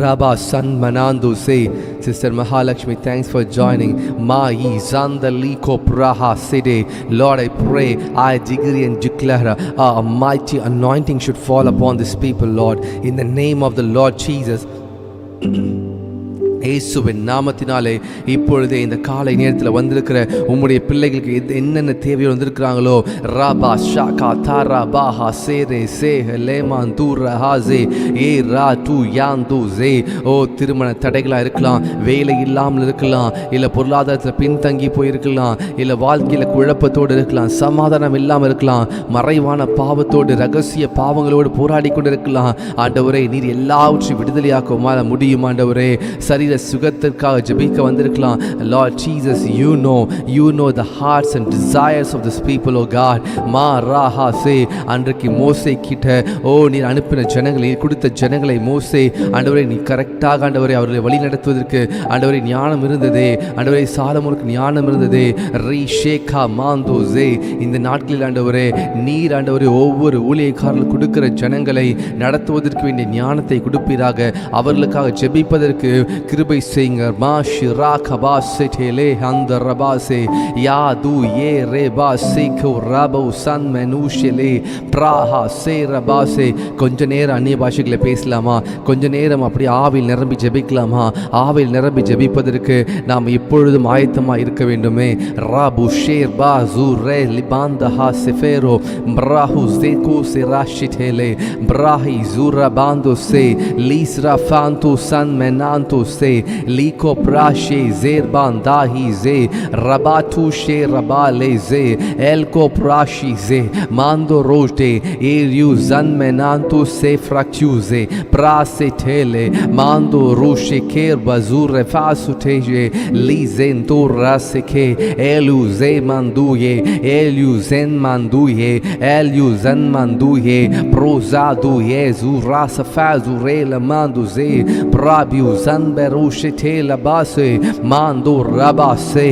Rabba San Manando say, Sister Mahalakshmi, thanks for joining. Mai Zanda Liko Praha Sede. Lord, I pray, I decree and declare a mighty anointing should fall upon this people, Lord. In the name of the Lord Jesus. இயேசுவின் நாமத்தினாலே இப்பொழுதே இந்த காலை நேரத்தில் வந்திருக்கிற உம்முடைய பிள்ளைகளுக்கு என்னென்ன தேவையோ வந்திருக்கிறாங்களோ ராபா ஷாகா தாரா பாஹா சேரே சேஹ லேமான் தூர ஹாசே ஏ ரா டூ யான் தூ ஜே. ஓ, திருமண தடைகளாக இருக்கலாம், வேலை இல்லாமல் இருக்கலாம், இல்லை பொருளாதாரத்தில் பின்தங்கி போயிருக்கலாம், இல்லை வாழ்க்கையில் குழப்பத்தோடு இருக்கலாம், சமாதானம் இல்லாமல் இருக்கலாம், மறைவான பாவத்தோடு ரகசிய பாவங்களோடு போராடி கொண்டு இருக்கலாம். ஆண்டவரே, நீர் எல்லாவற்றையும் விடுதலையாக்குமாற முடியும். ஆண்டவரே, சரீர சுகத்திற்காக ஜெபிக்க வந்திருக்கலாம். Lord Jesus, you know the hearts and desires of this people, oh God. மா ராஹா சே. அன்றைக்கு மோசே கிட்ட நீர் அனுப்பின ஜனங்களை, நீர் கொடுத்த ஜனங்களை மோசே ஆண்டவரே நீ கரெக்டாக ஆண்டவரை அவர்களை வழி நடத்துவதற்கு ஆண்டவரை ஞானம் இருந்ததே. ஆண்டவரை சாலமோனுக்கு ஞானம் இருந்ததே. ரீ ஷேகா மாந்தோ ஜே. இந்த நாட்களில் ஆண்டவரே நீர் ஆண்டவரை ஒவ்வொரு ஊழியக்காரர்கள் கொடுக்கிற ஜனங்களை நடத்துவதற்கு வேண்டிய ஞானத்தை கொடுப்பீராக. அவர்களுக்காக ஜெபிப்பதற்கு கிருபை செய்யுங்க. மாஷி ராகபா செட்டேலே அந்த ரபாசே யாது ஏ ரேபா சேகோ ரபோ சன் மெனுஷலே பிராஹா சே ரபாசே. கொஞ்ச நேரம் அந்நிய பாஷைகளை பேசலாமா? கொஞ்ச நேரம் அப்படி ஆவில் நிரம்பி ஜெபிக்கலாமா? ஆவில் நிரம்பி ஜெபிப்பதற்கு நாம் எப்பொழுதும் ஆயத்தமாக இருக்க வேண்டுமே. ராபு ஷேர் பா ஜூ ரே லிபாந்தஹா செஃபேரோ பிராஹு சேகோ செராஷிட்டேலே பிராஹி ஜூரா பாந்தோ சே லீஸ்ரா ஃபாந்தோ சன் மெனாந்தோ से लीको प्राशे ज़ेरबान दाही ज़े रबातू शे रबाले ज़े एल्को प्राशी ज़े मांदो रोटे एरियो जन में नांतु से फ्रक्चू ज़े प्रासे ठेले मांदो रोशे केर बजूर फासु ठेजे ली ज़ेन तो रासे के एलू ज़े मंदुये एलू ज़ेन मंदुये एलू ज़न मंदुये प्रोज़ादु ये ज़ूरा सफ़ाज़ु रेल मंदु ज़े प्राबियू Zann Berushite labase mando rabase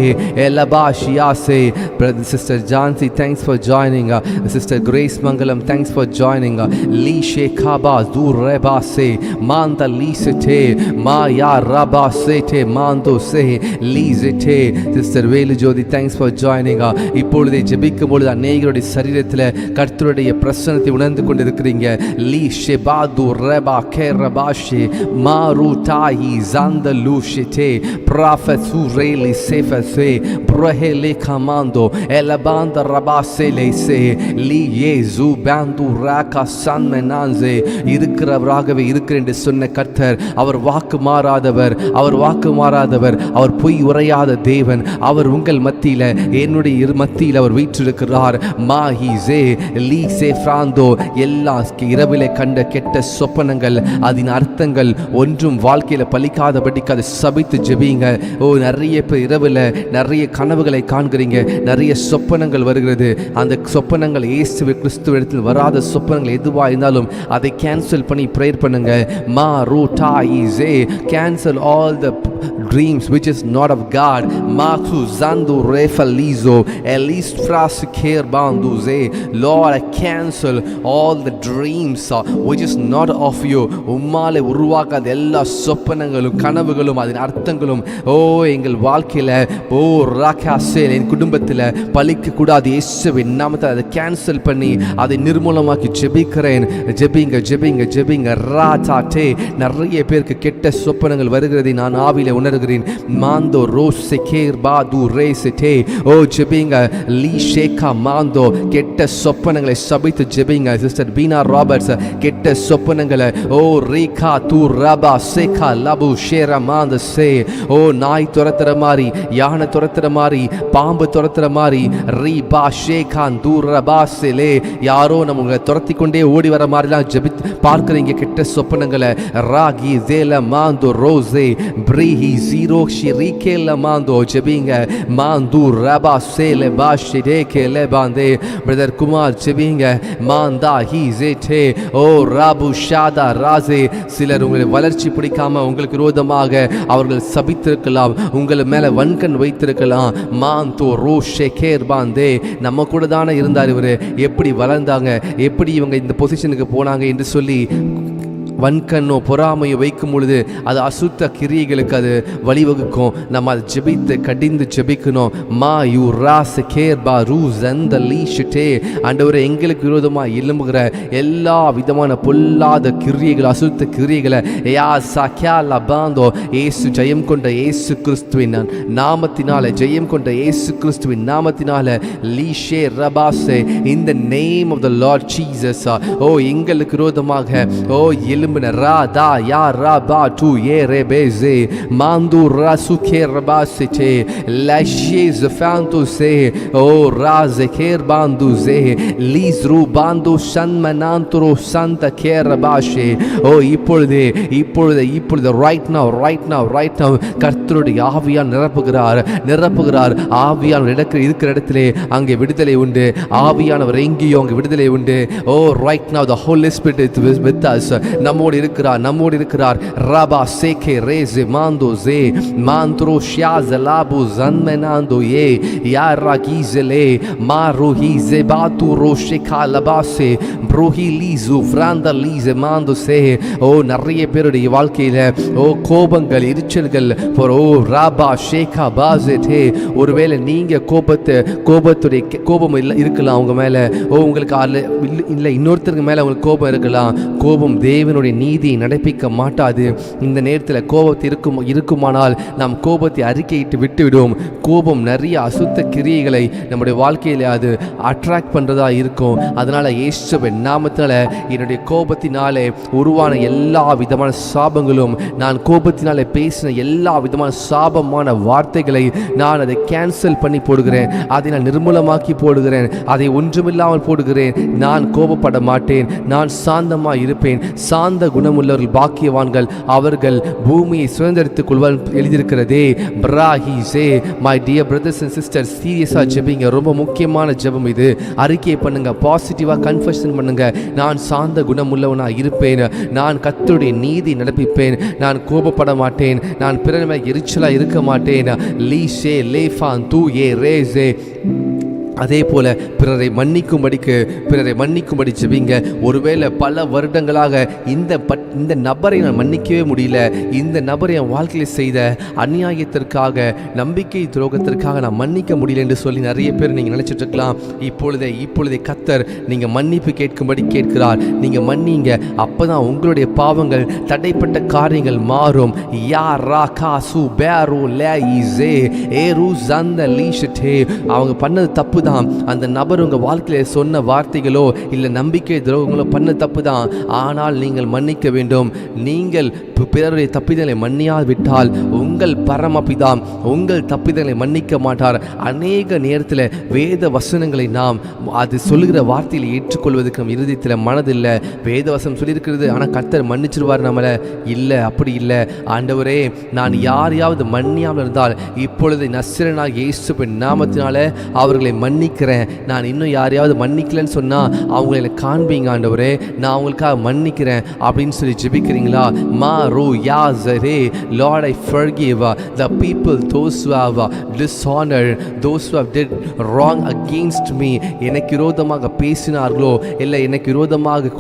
elabashiase. Brother Sister Jansi, thanks for joining. Sister Grace Mangalam, thanks for joining. Lishe kaba dur rebase manda lisete maya rabasete mando se lisete. Sister Velu Jodi, thanks for joining. இப்பொழுது ஜெபிக்கும் பொழுது அநேகருடைய சரீரத்தில் கர்த்தருடைய பிரசன்னத்தை உணர்ந்து கொண்டிருக்கிறீங்க. lishe badu reba kerabashe marutai zanda lushite prophet sureli sefase brahele kamando elabanda rabasele se li yezu bandu raka san menanze. இருக்கிறவராகவே இருக்கிற என்று சொன்ன கர்த்தர் அவர் வாக்கு மாறாதவர், அவர் வாக்கு மாறாதவர், அவர் பொய் உரையாத தேவன். அவர் உங்கள் மத்தியில், என்னுடைய மத்தியில் அவர் வீற்றிருக்கிறார். மாஹி ஜே லீ சே ஃப்ராந்தோ. எல்லா இரவிலே கண்ட கெட்ட சொப்பனங்கள், அதன் அர்த்தங்கள் ஒன்றும் வாழ்க்கையில் பலிக்காதபடிக்கு அதை சபித்து ஜெபிங்க. நிறைய பேர் இரவில் நிறைய கனவுகளை காண்கிறீங்க, நிறைய சொப்பனங்கள் வருகிறது. அந்த சொப்பனங்கள் இயேசு கிறிஸ்துவிடத்தில் வராத சொப்பனங்கள் எதுவாக இருந்தாலும் அதை கேன்சல் பண்ணி ப்ரேயர் பண்ணுங்க. மா ரூட்டா ஈஸே cancel all the dreams which is not of God. Maku zandu refalizo elist frasikir banduze. Lord, I cancel all the dreams which is not of you. உம்மாலே உருவாக்காத எல்லா சொப்பனங்களும் கனவுகளும் அதன் அர்த்தங்களும் எங்கள் வாழ்க்கையில் ராகாசே என் குடும்பத்தில் பலிக்க கூடாது. இயேசுவின் நாமத்தில் அதை கேன்சல் பண்ணி அதை நிர்மூலமாக்கி ஜெபிக்கிறேன். ஜெபிங்க ஜெபிங்க ஜெபிங்க. ராட்டாட்டே. நிறைய பேருக்கு கெட்ட சொப்பனங்கள் வருகிறதை நான் ஆவியில உணர்கிறேன். மாந்தோ ரோஸ் கேர் பாது ரேசிட்டே. ஜெபிங்க. லீ ஷேகா மாந்தோ. கெட்ட சொப்பனங்களை சபித்து ஜெபிங்க. சிஸ்டர் பீனா ராபர்ட்ஸ் கெட்ட சொப்பனங்களை ரீகா தூ ரபா சேகா லபு ஷேரா மாந்த சே. நாய் துரத்துற மாதிரி, யானை துரத்துற மாதிரி, பாம்பு துரத்துற மாதிரி ரீ பா ஷேகான் தூ ரபா செலே. யாரோ நம்ம துரத்தி கொண்டே ஓடி வர மாதிரிலாம் ஜெபித்து பார்க்குறீங்க கெட்ட சொப்பனங்களை. ராகி ஜேல மாந்தோ ரோசே பிரீஹி ஜீரோ ஷிரிகேல மாந்தோ. ஜெபிங்க. மாந்து ரபா சேல பாஷிடே கேல பாந்தே. பிரதர் குமார் ஜெபிங்க. மாந்தா ஹி ஜேட்டே. ராபு ஷாதா ராசே. சிலர் உங்களை வளர்ச்சி பிடிக்காம உங்களுக்கு விரோதமாக அவர்கள் சபித்திருக்கலாம், உங்களை மேல வன்கண் வைத்திருக்கலாம். மாந்தோ ரோஷே கேர் பாந்தே. நம்ம கூட தானே இருந்தார் இவர், எப்படி வளர்ந்தாங்க, எப்படி இவங்க இந்த பொசிஷனுக்கு போனாங்க என்று சொல்லி வன்கண்ணோ பொறாமையோ வைக்கும் பொழுது அது அசுத்த கிரியைகளுக்கு அது வழிவகுக்கும். நம்ம அதை ஜெபித்து கடிந்து ஜெபிக்கணும். மா யூ ராஸ் கேர் பா ரூஸ் அந்த லீஷிட்டே. ஆண்டவரே, எங்களுக்கு விரோதமாக எழும்புகிற எல்லா விதமான பொல்லாத கிரியைகள், அசுத்த கிரியைகளை யா சக்யா லபாந்தோ இயேசு ஜெயம் கொண்ட இயேசு கிறிஸ்துவின் நாமத்தினால, ஜெயம் கொண்ட இயேசு கிறிஸ்துவின் நாமத்தினால லீஷே ரபாசே in the name of the Lord Jesus. ஓ எங்களுக்கு விரோதமாக ஓ எலும்பின ரா தா யா ரா பா டு ஏ ரே பேசே மாந்து ராசு கே ரபாசே சே லஷே ஜஃபாந்து சே ஓ ராஸ் கேர் பாந்து சே லீஸ்ரு பாந்து சன்மனாந்துரு சந்த கே ரபாஷே. ஓ இப்பொழுது இப்பொழுது இப்பொழுது ரைட் நவ் கர்த்தருடைய ஆவியால் நிரப்புகிறார். ஆவியானவர் இருக்கிற இடத்திலே அங்கே விடுதலை உண்டு. ஆவியானவர் எங்கேயோ அங்கே விடுதலை உண்டு. ஓ right now the holy spirit is with us. நம்மோடு இருக்கிறார். ரபா சேகே ரேஸே மாந்தோ ஜே மாந்த்ரோ ஷியாஸ் லாபு ஜன்மெனாந்தோ ஏ யாரா கீஸலே மாரோஹி ஜெபாத்து ரோஷே காலபாசே ப்ரோஹி லீசு ஃப்ராந்த லீஸே மாந்தோ சே. ஓ நிறைய பேருடைய வாழ்க்கையில் ஓ கோபங்கள், எரிச்சல்கள், ஓ ராபா ஷேகா பாசே. ஒருவேளை நீங்கள் கோபம் இருக்கலாம் உங்கள் மேலே. ஓ உங்களுக்கு இல்லை இன்னொருத்தருக்கு மேலே உங்களுக்கு கோபம் இருக்கலாம். கோபம் தேவனுடைய நீதியை நடப்பிக்க மாட்டாது. இந்த நேரத்தில் கோபத்தை இருக்குமானால் நாம் கோபத்தை அறிக்கையிட்டு விட்டுவிடும். கோபம் நிறைய அசுத்த கிரியைகளை நம்முடைய வாழ்க்கையில் அது அட்ராக்ட் பண்ணுறதா இருக்கும். அதனால் இயேசுவின் நாமத்தினால என்னுடைய கோபத்தினாலே உருவான எல்லா விதமான சாபங்களும், நான் கோபத்தினாலே பேசின எல்லா விதமான சாபமான வார்த்தைகளை நான் அதை கேன்சல் பண்ணி போடுகிறேன். அதை நான் நிர்மூலமாக்கி போடுகிறேன். அதை ஒன்றுமில்லாமல் போடுகிறேன். நான் கோபப்பட மாட்டேன். நான் சாந்தமாக இருப்பேன். சாந்த குணமுள்ளவர்கள் பாக்கியவான்கள், அவர்கள் பூமியை சுதந்திரித்துக் கொள்வார் எழுதியிருக்கிறதே. பிராஹிசே my dear brothers and sisters, சீரியஸாக ஜெபிங்க. ரொம்ப முக்கியமான ஜெபம் இது. அறிக்கை பண்ணுங்க, பாசிட்டிவாக கன்ஃபெஷன் பண்ணுங்க. நான் சாந்த குணமுள்ளவனாக இருப்பேன். நான் கர்த்தருடைய நீதி நடப்பிப்பேன். நான் கோபப்பட மாட்டேன். நான் பிறர் மேல் எரிச்சலாக இருக்க மாட்டேன். லீஷே லேஃபான் தூ ஏ ரேசே. அதே போல் பிறரை மன்னிக்கும்படி ஜெபிங்க. ஒருவேளை பல வருடங்களாக இந்த நபரை நான் மன்னிக்கவே முடியல, இந்த நபரை என் வாழ்க்கையில் செய்த அநியாயத்திற்காக, நம்பிக்கை துரோகத்திற்காக நான் மன்னிக்க முடியல என்று சொல்லி நிறைய பேர் நீங்கள் நினச்சிட்டு இருக்கலாம். இப்பொழுதே கர்த்தர் நீங்கள் மன்னிப்பு கேட்கும்படி கேட்கிறார். நீங்கள் மன்னிங்க. அப்போ தான் உங்களுடைய பாவங்கள், தடைப்பட்ட காரியங்கள் மாறும். அவங்க பண்ணது தப்பு தான். அந்த நபர் உங்கள் வாழ்க்கையில் சொன்ன வார்த்தைகளோ இல்லை நம்பிக்கை துரோகங்களோ பண்ண தப்பு தான். ஆனால் நீங்கள் மன்னிக்க வேண்டும். நீங்கள் பிறருடைய தப்பிதங்களை மன்னியாவிட்டால் உங்கள் பரமபிதா உங்கள் தப்பிதங்களை மன்னிக்க மாட்டார். அநேக நேரத்தில் வேத வசனங்களை நாம் அது சொல்லுகிற வார்த்தையில் ஏற்றுக்கொள்வதற்கு நம் இருதயத்தில் மனதில்லை. வேத வசனம் சொல்லியிருக்கிறது, ஆனால் கர்த்தர் மன்னிச்சிருவார் நம்மளை. இல்லை, அப்படி இல்லை. ஆண்டவரே, நான் யாரையாவது மன்னியாமல் இருந்தால் இப்பொழுது நஸ்ரேனாகிய இயேசுவின் நாமத்தினால அவர்களை மன்னிக்கிறேன். நான் இன்னும் யாரையாவது மன்னிக்கலன்னு சொன்னால் அவங்களை காண்பீங்க ஆண்டவரே, நான் அவங்களுக்காக மன்னிக்கிறேன் அப்படின்னு சொல்லி ஜெபிக்கிறீங்களா? Lord, I forgive the people, those who have dishonored, those who have did wrong against me. எனக்கு விரோதமாக பேசினார்களோ, இல்லை எனக்கு விரோதமாக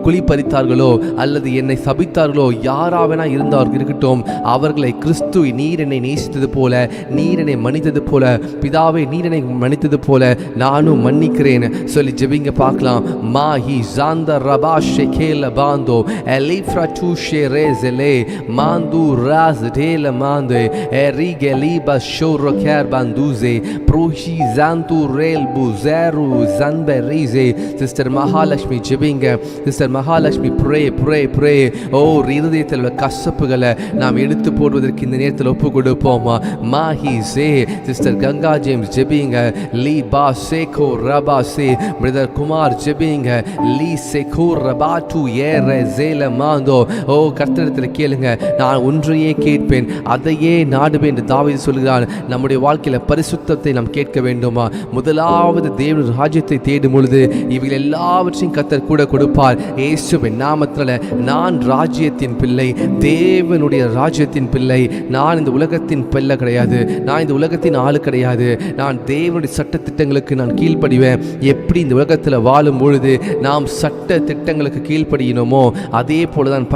குழி பறித்தார்களோ, அல்லது என்னை சபித்தார்களோ, யாராவனா இருந்தார்கள் இருக்கட்டும், அவர்களை கிறிஸ்து நீர் என்னை நேசித்தது போல, நீர் என்னை மன்னித்தது போல, பிதாவே நீர் என்னை மன்னித்தது போல நானும் மன்னிக்கிறேன் சொல்லி ஜெபிங்க பார்க்கலாம். மாஹி ஜாந்த ரபா ஷெகேல பாந்தோ எலிஃப்ரா டூஷே ரேஸலே மாந்து ராஸ் டேல மாந்தே எரிகெலிபா ஷோரோ கேர் பாந்தூசே ப்ரோஷி ஜாந்து ரேல் புசேரு ஜன்பெரிசே. சிஸ்டர் மகாலட்சுமி ஜெபிங்க. Sister Mahalakshmi pray. ஓ இருதயத்தில் உள்ள கசப்புகளை நாம் எடுத்து போடுவதற்கு இந்த நேரத்தில் ஒப்பு கொடுப்போமா? மாஹி சே. சிஸ்டர் கங்கா ஜேம்ஸ் ஜெபிங்க. லீ பா சேகோ ரபா சே. பிரதர் குமார் ஜெபிங்க. லீ சேகோ ரபா டு ஏரே ஜேல மாந்தோ. ஓ கர்த்தரிடத்தில் கேளுங்க, நான் ஒன்றையே கேட்பேன், அதையே நாடுவேன் என்று தாவீது சொல்கிறான். நம்முடைய வாழ்க்கையில் பரிசுத்தத்தை நாம் கேட்க வேண்டுமா? முதலாவது தேவனுடைய ராஜ்யத்தை தேடும் பொழுது இவைகள் எல்லாவற்றையும் கர்த்தர் கூட கொடுப்பார். இயேசுவின் நாமத்தினால நான் ராஜ்யத்தின் பிள்ளை, தேவனுடைய ராஜ்யத்தின் பிள்ளை. நான் இந்த உலகத்தின் பிள்ளை கிடையாது, நான் இந்த உலகத்தின் ஆளு கிடையாது. நான் தேவனுடைய சட்டத்தை திட்டங்களுக்கு நான் கீழ்ப்படிவேன். எப்படி இந்த உலகத்தில் வாழும் பொழுது நாம் சட்ட திட்டங்களுக்கு கீழ்ப்படியணுமோ அதே போல தான்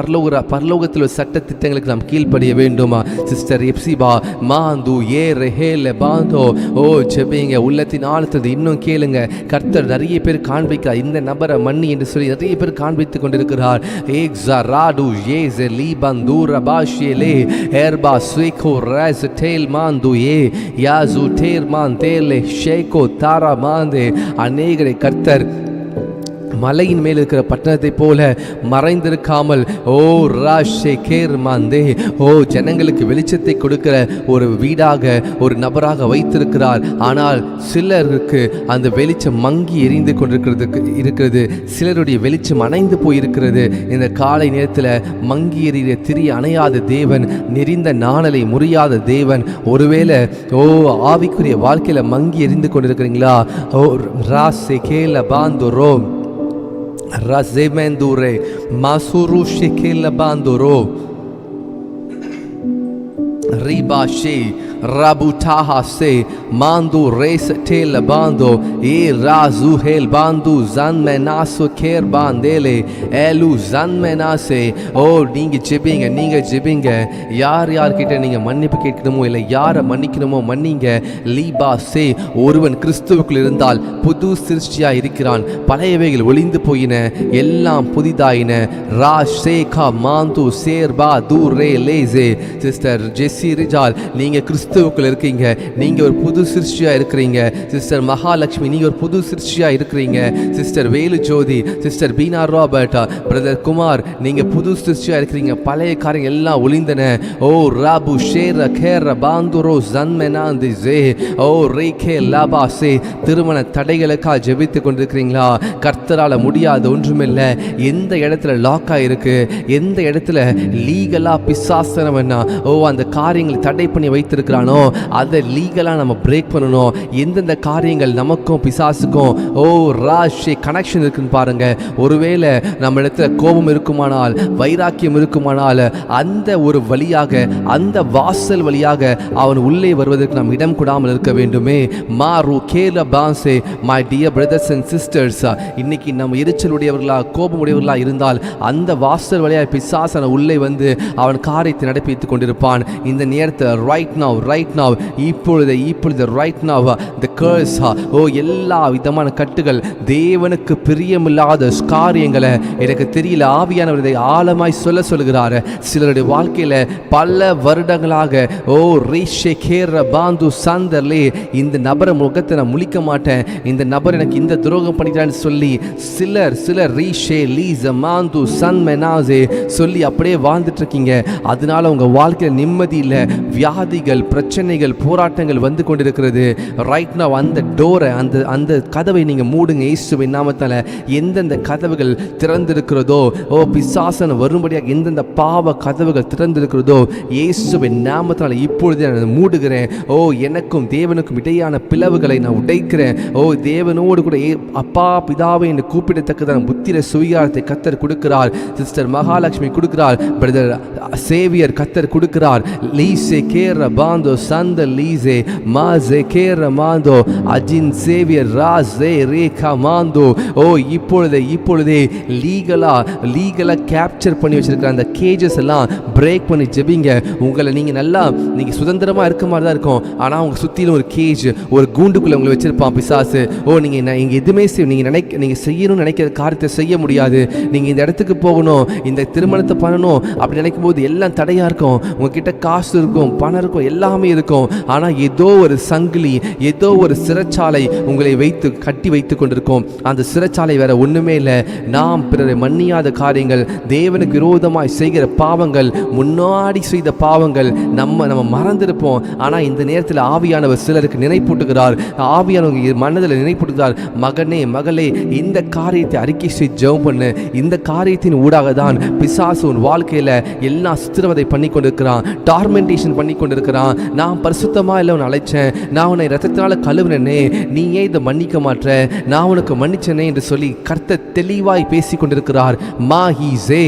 பரலோகத்தில் சட்ட திட்டங்களுக்கு நாம் கீழ்ப்படிய வேண்டுமா? சிஸ்டர் எப்சிபா மாந்து ஏ ரெஹேல பாந்தோ ஓ ஜெபிங்க, உள்ளத்தின் ஆழத்தில் இன்னும் கேளுங்க. கர்த்தர் நிறைய பேர் காண்பிக்கிறார், இந்த நபரை மன்னி என்று சொல்லி நிறைய பேர் காண்பித்துக் கொண்டிருக்கிறார். ஏக்ஸராடு ஏஸே லீபந்தூர பாஷியலே எர்பா ஸ்வேகோ ரஸ் டேல் மாந்து ஏ யாசு டேர் மான் தேலே ஷேகோ தாரா மாந்தே. அநேகரை கர்த்தர் மலையின் மேல் இருக்கிற பட்டணத்தை போல மறைந்திருக்காமல் ஓ ராஷே கேர் மாந்தே ஓ ஜனங்களுக்கு வெளிச்சத்தை கொடுக்கிற ஒரு வீடாக ஒரு நபராக வைத்திருக்கிறார். ஆனால் சிலருக்கு அந்த வெளிச்சம் மங்கி எரிந்து இருக்கிறது, சிலருடைய வெளிச்சம் அணைந்து போயிருக்கிறது. இந்த காலை நேரத்தில் மங்கி எறிகிற திரி அணையாத தேவன், நெறிந்த நாணலை முறியாத தேவன். ஒருவேளை ஓ ஆவிக்குரிய வாழ்க்கையில மங்கி எரிந்து கொண்டிருக்கிறீங்களா? ஓ ராசே கேல பாந்துரோ Razemendure Masuru Shekela Bandoro Ribashe Rabutaha se Mandu Res Tel Bando E Razu Hel Bandu Zanmenaso Ker Bandele Elu Zanmenase. ஓ நீங்க ஜெபிங்க யார் கிட்ட நீங்க மன்னிப்பு கேட்கணுமோ இல்லை யாரை மன்னிக்கணுமோ மன்னிங்க. லீபா சே ஒருவன் கிறிஸ்துவுக்குள் இருந்தால் புது சிருஷ்டியா இருக்கிறான், பழையவைகள் ஒளிந்து போயின எல்லாம் புதிதாயின. ரா ஷேகா மாந்து சேர்பா தூரே லேசே. சிஸ்டர் ஜெஸ்ஸி ரிஜால் நீங்க கிறிஸ்துவுக்குள் இருக்கீங்க, நீங்க ஒரு புது சிருஷ்டியா இருக்கிறீங்க. சிஸ்டர் மகாலட்சுமி நீங்க ஒரு புது சிருஷ்டியா இருக்கிறீங்க. Sister Velu Jothi, sister Beena Robert, brother Kumar நீங்க புது சிருஷ்டியா இருக்கிறீங்க. பழைய காரியங்கள் எல்லாம் ஒளிந்தன. ஓ ராபு ஷேர கேர பாந்துரோ ஜன்மெனாந்திசே ஓ ரேகே லாபாசே. திருமண தடைகளுக்காக ஜெபித்து கொண்டிருக்கிறீங்களா? கர்த்தரால முடியாது ஒன்றுமில்லை. எந்த இடத்துல லாக் ஆயிருக்கு, எந்த இடத்துல லீகலா பிசாசனம் என்ன ஓ அந்த காரியங்களை தடை பண்ணி வைத்திருக்கிறானோ அதை லீகலா நம்ம பிரேக் பண்ணணும். எந்தெந்த காரியங்கள் நமக்கும் பிசாசுக்கும் ஓ ராஷே கனெக்ஷன் இருக்குன்னு பாருங்க. ஒருவேளை நம்ம இடத்துல கோபம் இருக்குமானால், வைராக்கியம் இருக்குமானால், அந்த ஒரு வழியாக, அந்த வாசல் வழியாக அவன் உள்ளே வருவதற்கு நாம் இடம் கொடாமல் இருக்க வேண்டுமே. மாரு கேல பான்சே my dear brothers and sisters, இன்னைக்கு நம்ம எரிச்சலுடையவர்களா கோபமுடையவர்களா இருந்தால் அந்த வாசல் வழியாக பிசாசன உள்ளே வந்து அவன் காரியத்தை நடப்பித்துக் கொண்டிருப்பான். இந்த நேரத்தில் ரைட் நவ் இப்பொழுது ரைட் நவ் the curse ஓ எல்லா விதமான கட்டுகள், தேவனுக்கு பிரியமில்லாத காரியங்களை எனக்கு தெரியல ஆவியானவர் இதை ஆழமாய் சொல்லுகிறார். சிலருடைய வாழ்க்கையில பல வருடங்களாக ஓ ரீஷே கேர பாந்து சந்தர்லே இந்த நபரை முகத்தை நான் முழிக்க மாட்டேன், இந்த நபர் எனக்கு இந்த துரோகம் பண்ணிட்டான்னு சொல்லி சிலர் ரீஷே லீஸ் மாந்து சன் மெனாசே சொல்லி அப்படியே வாழ்ந்துட்டு இருக்கீங்க. அதனால உங்க வாழ்க்கையில் நிம்மதி இல்லை, வியாதிகள், பிரச்சனைகள், போராட்டங்கள் வந்து கொண்டிருக்கிறது. ரைட் நவ் அந்த டோரை, அந்த கதவை நீங்க மூடுங்க இயேசுவின் நாமத்தால. எந்தெந்த கதவுகள் திறந்திருக்கிறதோ ஓ பிசாசன வரும்படியாக எந்தெந்த பாவ கதவுகள் திறந்திருக்கிறதோ இயேசுவின் நாமத்தால இப்பொழுது நான் மூடுகிறேன். ஓ எனக்கும் தேவனுக்கும் இடையான பிளவுகளை நான் உடைக்கிறேன். ஓ தேவனோடு கூட அப்பா பிதாவை என்று கூப்பிடத்தக்கதான புத்திர சுவிகாரத்தை கர்த்தர் கொடுக்கிறார். சிஸ்டர் மகாலட்சுமி கொடுக்கிறார், பிரதர் சேவியர் கர்த்தர் கொடுக்கிறார். லீசே கேர பாந்தோ சந்த லீசே மாசே கேர மாந்தோ அஜின் சேவியர் ராசே ரேகா மாந்தோ. ஓ இப்பொழுதே லீகலா கேப்சர் பண்ணி வச்சிருக்கிற அந்த கேஜஸ் எல்லாம் பிரேக் பண்ணி ஜெபிங்க. உங்களை நீங்க சுதந்திரமா இருக்க மாதிரி தான் இருக்கும், ஆனா உங்க சுத்திலும் ஒரு கேஜ், ஒரு கூண்டுக்குள்ள உங்களை வச்சிருப்பான் பிசாசு. ஓ நீங்க எதுவுமே நீங்க செய்யணும்னு நினைக்கிற காரியத்தை செய்ய முடியாது. நீங்க இந்த இடத்துக்கு போகணும், இந்த திருமணத்தை பண்ணணும் அப்படி நினைக்கும் போது எல்லாம் தடையா இருக்கும். உங்ககிட்ட காசு இருக்கும், பணம் இருக்கும், எல்லாமே இருக்கும், ஆனா ஏதோ ஒரு சங்கிலி, ஏதோ ஒரு சிறைச்சாலை உங்களை கட்டி வைத்து கொண்டிருக்கும். அந்த சிறைச்சாலை வேற ஒண்ணுமே இல்லை. நாம் பிறரை மன்னியாத காரியங்கள், தேவனுக்கு விரோதமாய் செய்கிற பாவங்கள், முன்னாடி செய்த பாவங்கள் நம்ம மறந்திருப்போம். ஆனா இந்த நேரத்தில் ஆவியானவர் சிலருக்கு நினைப்பூட்டுகிறார். ஆவியானவர் மனதில் நினைப்பூட்டுகிறார், மகனே மகளே இந்த காரியத்தை அறிக்கை செய்து ஜெபம் பண்ணு. இந்த காரியத்தின் ஊடாக தான் பிசாசு உன் வாழ்க்கையில எல்லாம் சித்திரவதை பண்ணி கொண்டிருக்கிறான், டார்மெண்டேஷன் பண்ணி கொண்டிருக்கிறான். நான் பரிசுத்தமா இல்லை உன்னை அழைச்சேன், நான் உன்னை ரத்தத்தினால கழுவுனே, நீ ஏன் இதை மன்னிக்க மாற்ற, நான் உனக்கு மன்னிச்சனே என்று சொல்லி கர்த்தர் தெளிவாய் பேசி கொண்டிருக்கிறார். மாஹிசே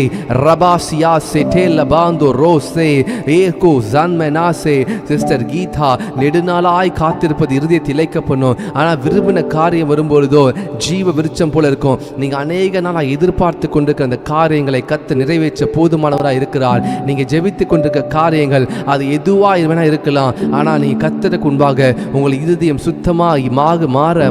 ரபாசியா செட்டே லபாந்தோ ரோசே ஏகோ ஜன்மனாசே. சிஸ்டர் கீதா, நெடுநாளாய் காத்திருப்பது இருதயத்தை இழைக்க பண்ணும், ஆனால் விரும்பின காரியம் வரும்பொழுதோ ஜீவ விருட்சம் போல இருக்கும். நீங்க அநேக நாளாக எதிர்பார்த்து கொண்டிருக்கிற அந்த காரியங்களை கர்த்தர் நிறைவேற்ற போதுமானவராக இருக்கிறார். நீங்க ஜெபித்து கொண்டிருக்க காரியங்கள் அது எதுவாக வேணா இருக்கலாம், ஆனால் நீங்க கர்த்தருக்கு முன்பாக உங்கள் இருதயம் சுத்தமாக மாற மாற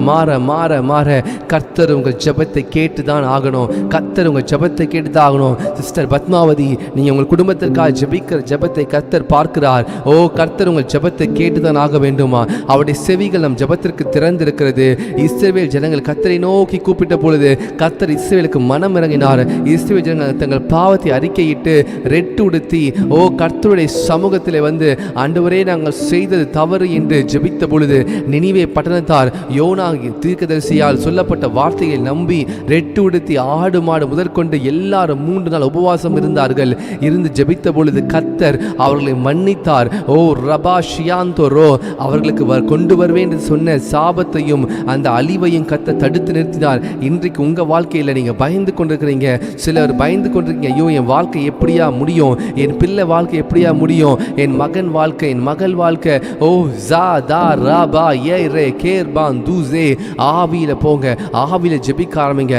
மாற மாற கர்த்தர் உங்கள் ஜெபத்தை கேட்டுதான் ஆகணும். கர்த்தர் உங்கள் ஜெபத்தை கேட்டுதான் ஆகணும். சிஸ்டர் பத்மாவதி, நீங்க உங்கள் குடும்பத்திற்காக ஜெபிக்கிற ஜெபத்தை கர்த்தர் பார்க்கிறார். ஓ, கர்த்தர் உங்கள் ஜெபத்தை கேட்டுதான் ஆக வேண்டுமா? அவருடைய செவிகள் நம் ஜெபத்திற்கு திறந்திருக்கிறது. இஸ்ரவேல் ஜனங்கள் கர்த்தரை நோக்கி கூப்பிட்ட பொழுது கர்த்தர் இஸ்ரவேலுக்கு மனம் இறங்கினார். இஸ்ரவேல் ஜனங்கள் தங்கள் பாவத்தை அறிக்கையிட்டு ரெட்டு உடுத்தி ஓ கர்த்தருடைய சமூகத்தில் வந்து ஆண்டவரே நாங்கள் செய்தது தவறு என்று ஜெபித்த பொழுது நினிவே பட்டணத்தார் யோனா தீர்க்கதரிசியால் சொல்லப்பட்ட வார்த்தையை நம்பி ரெட்டு உடுத்தி ஆடு மாடு முதற்கொண்டு எல்லாரும் 3 நாள் உபவாசம் இருந்தார்கள். இருந்து ஜெபித்த பொழுது கர்த்தர் அவர்களை மன்னித்தார். ஓ ரபா ஷியாந்தோரோ, அவர்களுக்கு கொண்டு வருவேன் என்று சொன்ன சாபத்தையும் அந்த அழிவையும் கர்த்தர் தடுத்து நிறுத்தினார். இன்றைக்கு உங்க வாழ்க்கையில் நீங்க பயந்து கொண்டிருக்கிறீங்க. சிலர் பயந்து கொண்டிருக்கீங்க, ஐயோ என் வாழ்க்கை எப்படியா முடியும், என் பிள்ளை வாழ்க்கை எப்படியா முடியும், என் மகன் வாழ்க்கை, என் மகள் வாழ்க்கை. ஓ ஜா தா ராபா ஏ ரே கேர்பான் தூசே. ஆவியில போங்க, ஆவியில ஜெபிக்க ஆரம்பிங்க,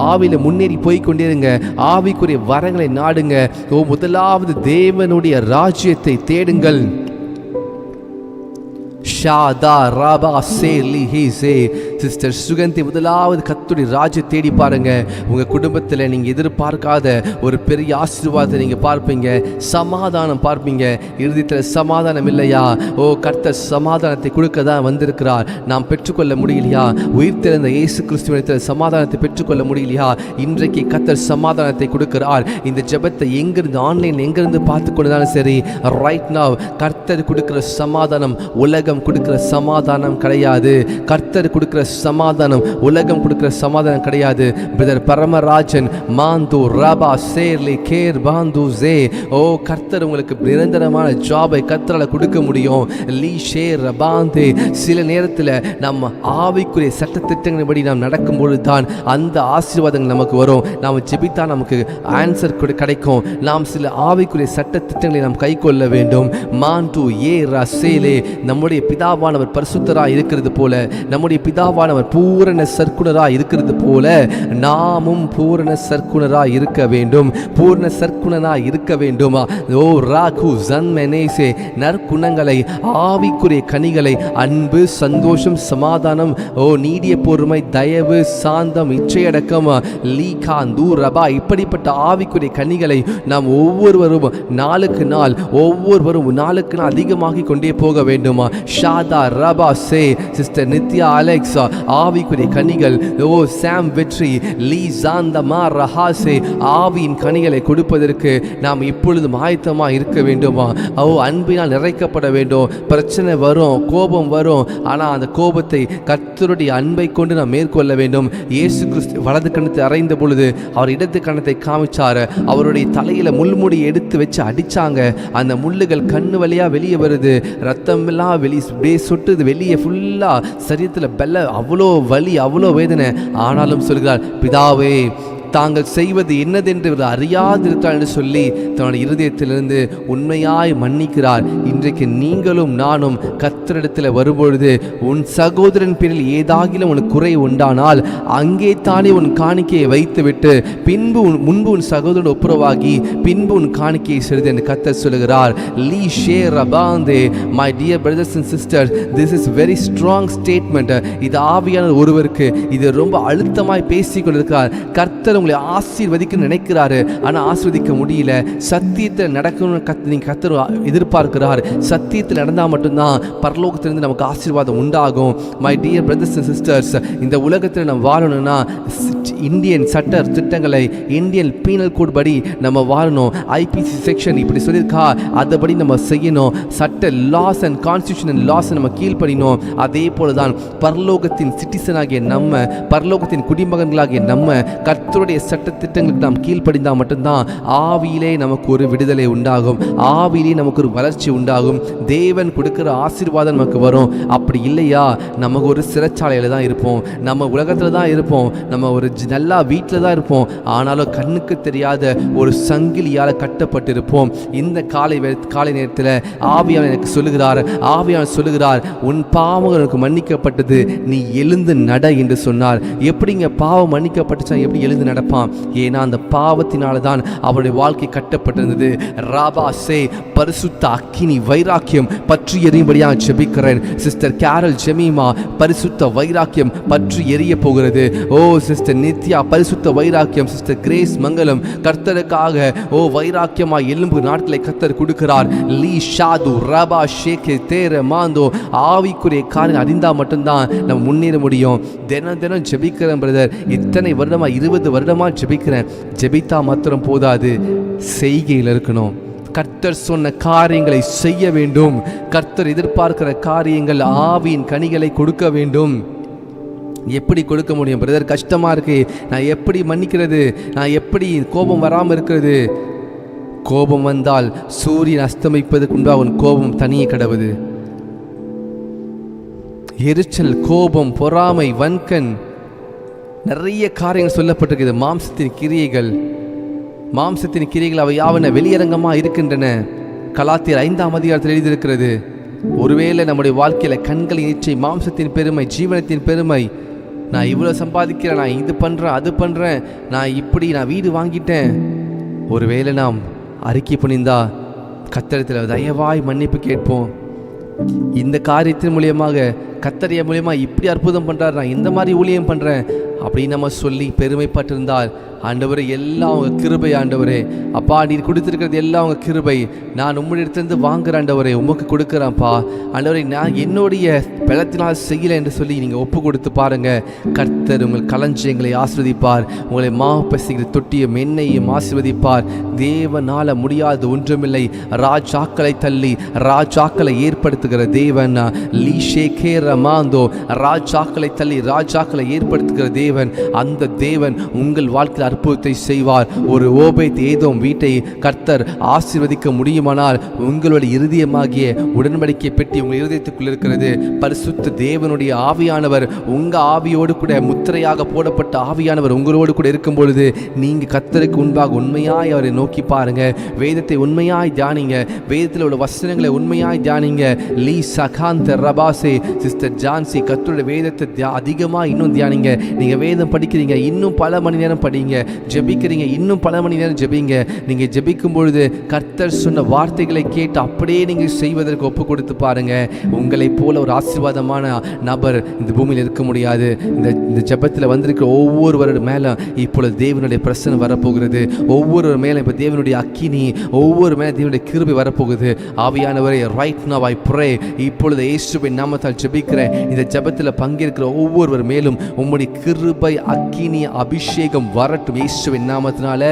ஆவியில முன்னேறி போய்கொண்டே இருங்க, ஆவிக்குரிய வரங்களை நாடுங்க. ஓ முதலாவது தேவனுடைய ராஜ்யத்தை தேடுங்கள். சிஸ்டர் சுகந்தி, முதலாவது கர்த்தருடைய ராஜ்யத்தை தேடி பாருங்க. உங்க குடும்பத்தில் நீங்க எதிர்பார்க்காத ஒரு பெரிய ஆசீர்வாதத்தை நீங்க பார்ப்பீங்க, சமாதானம் பார்ப்பீங்க. இறுதியில் சமாதானம் இல்லையா? ஓ கர்த்தர் சமாதானத்தை கொடுக்க தான் வந்திருக்கிறார். நாம் பெற்றுக்கொள்ள முடியலையா? உயிர்த்தெழுந்த இயேசு கிறிஸ்துவிடத்தில் சமாதானத்தை பெற்றுக்கொள்ள முடியலையா? இன்றைக்கு கர்த்தர் சமாதானத்தை கொடுக்கிறார். இந்த ஜெபத்தை எங்கிருந்து ஆன்லைன் எங்கிருந்து பார்த்து கொண்டுதாலும் சரி, ரைட் நவ் கர்த்தர் கொடுக்கிற சமாதானம் உலகம் கொடுக்கிற சமாதானம் கிடையாது. கர்த்தர் கொடுக்கிற சமாதானம் உலகம் கொடுக்கிற சமாதானம் கிடையாது. பிரதர் பரமராஜன் மாந்து ரபா சேர்லி கேர் பாந்து ஜே. ஓ கர்த்தர் உங்களுக்கு நிரந்தரமான ஜாபை கர்த்தரால கொடுக்க முடியும். லீ ஷேர் ரபாந்தே. சில நேரத்தில் நம்ம ஆவிக்குரிய சட்டத்திட்டங்களின்படி நாம் நடக்கும்பொழுது தான் அந்த ஆசீர்வாதங்கள் நமக்கு வரும். நாம் ஜெபித்தா நமக்கு ஆன்சர் கிடைக்கும். நாம் சில ஆவிக்குரிய சட்டத்திட்டங்களை நாம் கை கொள்ள வேண்டும். மாந்து ஏ ரசேலே. நம்முடைய பிதாவானவர் பரிசுத்தராய் இருக்கிறது போல, நம்முடைய பிதாவானவர் பூரண சற்குணராய் இருக்கிறது போல நாமும் பூரண சற்குணராய் இருக்க வேண்டும். பூரண சற்குணராய் இருக்க வேண்டுமா? ஓ ராகு ஜன்மெனேசே. நற்குணங்களை, ஆவிக்குரிய கனிகளை, அன்பு, சந்தோஷம், சமாதானம், ஓ நீடிய பொறுமை, தயவு, சாந்தம், இச்சையடக்கம், லீகாந்து ரபா, இப்படிப்பட்ட ஆவிக்குரிய கனிகளை நாம் ஒவ்வொருவரும் நாளுக்கு நாள் அதிகமாகி கொண்டே போக வேண்டுமா? ஷாதா ரபா சே. சிஸ்டர் நித்யா அலெக்ஸ், ஆவிக்குரிய கனிகள். ஓ சாம் வெற்றி லீ ஜாந்தமா ரஹாசே. ஆவியின் கனிகளை கொடுப்பதற்கு நாம் இப்பொழுதும் ஆயத்தமாக இருக்க வேண்டுமா? ஓ அன்பினால் நிறைக்கப்பட வேண்டும். பிரச்சனை வரும், கோபம் வரும், ஆனால் அந்த கோபத்தை கர்த்தருடைய அன்பை கொண்டு நாம் மேற்கொள்ள வேண்டும். இயேசு கிறிஸ்து வலது கணத்தை அறைந்த பொழுது அவர் இடது கணத்தை காமிச்சார். அவருடைய தலையில முள்முடி எடுத்து வச்சு அடிச்சாங்க. அந்த முள்ளுகள் கண்ணு வழியா வெளியே வருது, ரத்தம் எல்லாம் வெளியே சொட்டுது, வெளியே ஃபுல்லா சரீரத்தில் பெல்ல, அவ்வளோ வலி, அவ்வளோ வேதனை. ஆனாலும் சொல்கிறார், பிதாவே தாங்கள் செய்வது என்னதென்று அறியாதிருக்கிறார் என்று சொல்லி தன்னுடைய இருதயத்திலிருந்து உண்மையாய் மன்னிக்கிறார். இன்றைக்கு நீங்களும் நானும் கர்த்தரிடத்தில் வரும்பொழுது உன் சகோதரன் பேரில் ஏதாகிலும் உனக்கு குறை உண்டானால் அங்கே தானே உன் காணிக்கையை வைத்துவிட்டு முன்பு உன் சகோதரன் ஒப்புரவாகி பின்பு உன் காணிக்கையை செலுத்து என்று கர்த்தர் சொல்லுகிறார். லீ ஷே ரபாந்தே. My dear brothers and sisters, this is very strong statement. இது ஆவியான ஒருவருக்கு இது ரொம்ப அழுத்தமாய் பேசிக் கொண்டிருக்கிறார். கர்த்தர் உங்களை ஆசீர்வதிக்க நினைக்கிறாரு, ஆனா ஆசீர்வதிக்க முடியல. சத்தியத்தில் நடக்கணும்னு நீங்க கர்த்தர் எதிர்பார்க்கிறார். சத்தியத்தில் நடந்தால் மட்டும்தான் பரலோகத்திலிருந்து நமக்கு ஆசீர்வாதம் உண்டாகும். My dear brothers and sisters, இந்த உலகத்தில் நம்ம வாழணும்னா இந்தியன் சட்ட திட்டங்களை, இந்தியன் பீனல் கோட் படி நம்ம வாழணும். ஐபிசி செக்ஷன் இப்படி சொல்லியிருக்கா, அதுபடி நம்ம செய்யணும். சட்ட laws and constitution and laws நம்ம கீழ்ப்படினோம். அதே போலதான் பரலோகத்தின் சிட்டிசனாகிய நம்ம, பரலோகத்தின் குடிமகன்களாகிய நம்ம கர்த்தருடைய சட்ட திட்டங்களுக்கு நாம் கீழ்ப்படிந்தால் மட்டும்தான் ஆவியிலே நமக்கு ஒரு விடுதலை உண்டாகும், ஆவியிலே நமக்கு ஒரு வளர்ச்சி உண்டாகும், தேவன் கொடுக்கிற ஆசீர்வாதம் நமக்கு வரும். அப்படி இல்லையா நமக்கு ஒரு சிறைச்சாலையில் தான் இருப்போம், நம்ம உலகத்தில் தான் இருப்போம், நம்ம ஒரு நல்லா வீட்டில் தான் இருப்போம், ஆனாலும் கண்ணுக்கு தெரியாத ஒரு சங்கிலியால் கட்டப்பட்டிருப்போம். இந்த காலை நேரத்தில் ஆவியானவர் எனக்கு சொல்லுகிறார், உன் பாவங்கள் எனக்கு மன்னிக்கப்பட்டது, நீ எழுந்து நட என்று சொன்னார். எப்படிங்க பாவம் மன்னிக்கப்பட்டுச்சா எப்படி எழுந்து நடப்பான்? ஏன்னா அந்த பாவத்தினால தான் அவருடைய வாழ்க்கை கட்டப்பட்டிருந்தது. ராபாசே பரிசுத்த அக்கினி வைராக்கியம் பற்றி எரியும்படியாக ஜெபிக்கிறேன். சிஸ்டர் கேரல் ஜெமீமா, பரிசுத்த வைராக்கியம் பற்றி எரிய போகிறது. ஓ சிஸ்டர் நித்யா, பரிசுத்த வைராக்கியம். சிஸ்டர் கிரேஸ் மங்கலம், கர்த்தருக்காக வைராக்கியமா எலும்பு நாட்களை கர்த்தர் கொடுக்கிறார். லீ ஷாது ரபா ஷேகே தேர மாந்தோ, ஆவிக்குரிய காரியம் அறிந்தால் மட்டும்தான் நம்ம முன்னேற முடியும். தினம் ஜெபிக்கிறேன் பிரதர், இத்தனை வருடமா 20 வருடமா ஜெபிக்கிறேன். ஜெபித்தா மாத்திரம் போதாது, செய்கையில் இருக்கணும். கர்த்தர் சொன்ன காரியங்களை செய்ய வேண்டும். கர்த்தர் எதிர்பார்க்கிற காரியங்கள், ஆவியின் கனிகளை கொடுக்க வேண்டும். எப்படி கொடுக்க முடியும் பிரதர்? கஷ்டமா இருக்கு. நான் எப்படி மன்னிக்கிறது? நான் எப்படி கோபம் வராமல் இருக்கிறது? கோபம் வந்தால் சூரியன் அஸ்தமிப்பதற்கு முன்பாக உன் கோபம் தனியே கடவுது. எரிச்சல், கோபம், பொறாமை, வன்கண், நிறைய காரியங்கள் சொல்லப்பட்டிருக்கிறது. மாம்சத்தின் கிரியைகள் அவை யாவன வெளியரங்கமாக இருக்கின்றன. கலாத்தியர் 5ஆம் அதிகாரத்தில் எழுதியிருக்கிறது. ஒருவேளை நம்முடைய வாழ்க்கையில் கண்களின் இச்சை, மாம்சத்தின் பெருமை, ஜீவனத்தின் பெருமை, நான் இவ்வளோ சம்பாதிக்கிறேன், நான் இது பண்ணுறேன், அது பண்ணுறேன், நான் வீடு வாங்கிட்டேன். ஒருவேளை நாம் அறிக்கை பண்ணியிருந்தா கர்த்தரிடத்தில் தயவாய் மன்னிப்பு கேட்போம். இந்த காரியத்தின் மூலியமாக கர்த்தர் மூலியமாக இப்படி அற்புதம் பண்ணுறார், நான் இந்த மாதிரி ஊழியம் பண்ணுறேன் அப்படின்னு நம்ம சொல்லி பெருமைப்பட்டிருந்தால், ஆண்டவரே எல்லாம் அவங்க கிருபை, ஆண்டவரே அப்பா நீர் கொடுத்துருக்கிறது எல்லாம் அவங்க கிருபை, நான் உம்முடையிடத்திலிருந்து வாங்குற ஆண்டவரே, உமக்கு கொடுக்குறேன்ப்பா ஆண்டவரே, நான் என்னுடைய பலத்தினால் செய்யலை என்று சொல்லி நீங்கள் ஒப்பு கொடுத்து பாருங்க. கர்த்தர் உங்கள் களஞ்சியங்களை ஆசீர்வதிப்பார், உங்களை மாவுப்பசிக்கிற தொட்டியும் எண்ணெயையும் ஆசீர்வதிப்பார். தேவனால முடியாது ஒன்றுமில்லை. ராஜாக்களை தள்ளி ராஜாக்களை ஏற்படுத்துகிற தேவன், லீஷேகேரமாந்தோ, ராஜாக்களை தள்ளி ராஜாக்களை ஏற்படுத்துகிற தேவன், அந்த தேவன் உங்கள் வாழ்க்கையில் அற்புதத்தை செய்வார். ஒரு ஓபேத் ஏதோம் வீட்டை கர்த்தர் ஆசீர்வதிக்க முடியுமானால், உங்களுடைய இருதயமாகிய உடன்படிக்கை பெட்டி உங்கள் இருதயத்துக்குள் இருக்கிறது. பரிசுத்த தேவனுடைய ஆவியானவர் உங்க ஆவியோடு கூட, முத்திரையாக போடப்பட்ட ஆவியானவர் உங்களோடு கூட இருக்கும் பொழுது, நீங்க கர்த்தருக்கு முன்பாக உண்மையாய் அவரை நோக்கி பாருங்க. வேதத்தை உண்மையாய் தியானிங்க, வேதத்தில் உள்ள வசனங்களை உண்மையாய் தியானிங்க. லீ சகாந்த ரபாசே, சிஸ்டர் ஜான்சி, கர்த்தருடைய வேதத்தை அதிகமாக இன்னும் தியானிங்க. நீங்க வேதம் படிக்கிறீங்க, இன்னும் பல மணி நேரம் படிங்க. ஜெபிக்கிறீங்க, இன்னும் பல மணி நேரம் ஜெபிங்க. நீங்க ஜெபிக்கும் பொழுது கர்த்தர் சொன்ன வார்த்தைகளை கேட்டு அப்படியே நீங்க செய்வதற்கு ஒப்பு கொடுத்து பாருங்க. உங்களை போல ஒரு ஆசீர்வாதமான நபர் இந்த பூமியில் இருக்க முடியாது. இந்த ஜெபத்தில் வந்திருக்கிற ஒவ்வொருவரோட மேல இப்பொழுது தேவனுடைய பிரசன்னம் வரப்போகிறது. ஒவ்வொரு மேல இப்ப தேவனுடைய அக்கினி, ஒவ்வொரு மேல தேவனுடைய கிருபை வரப்போகுது. ஆவியானவரே, ரைட் நவ் ஐ ப்ரே, இப்பொழுது இயேசுவின் நாமத்தால் ஜெபிக்கிறேன். இந்த ஜெபத்தில் பங்கேற்கிற ஒவ்வொருவர் மேலும் உம்முடைய கிருபை, அக்கினி, அபிஷேகம் வரட்டும் இயேசுவின் நாமத்தினால.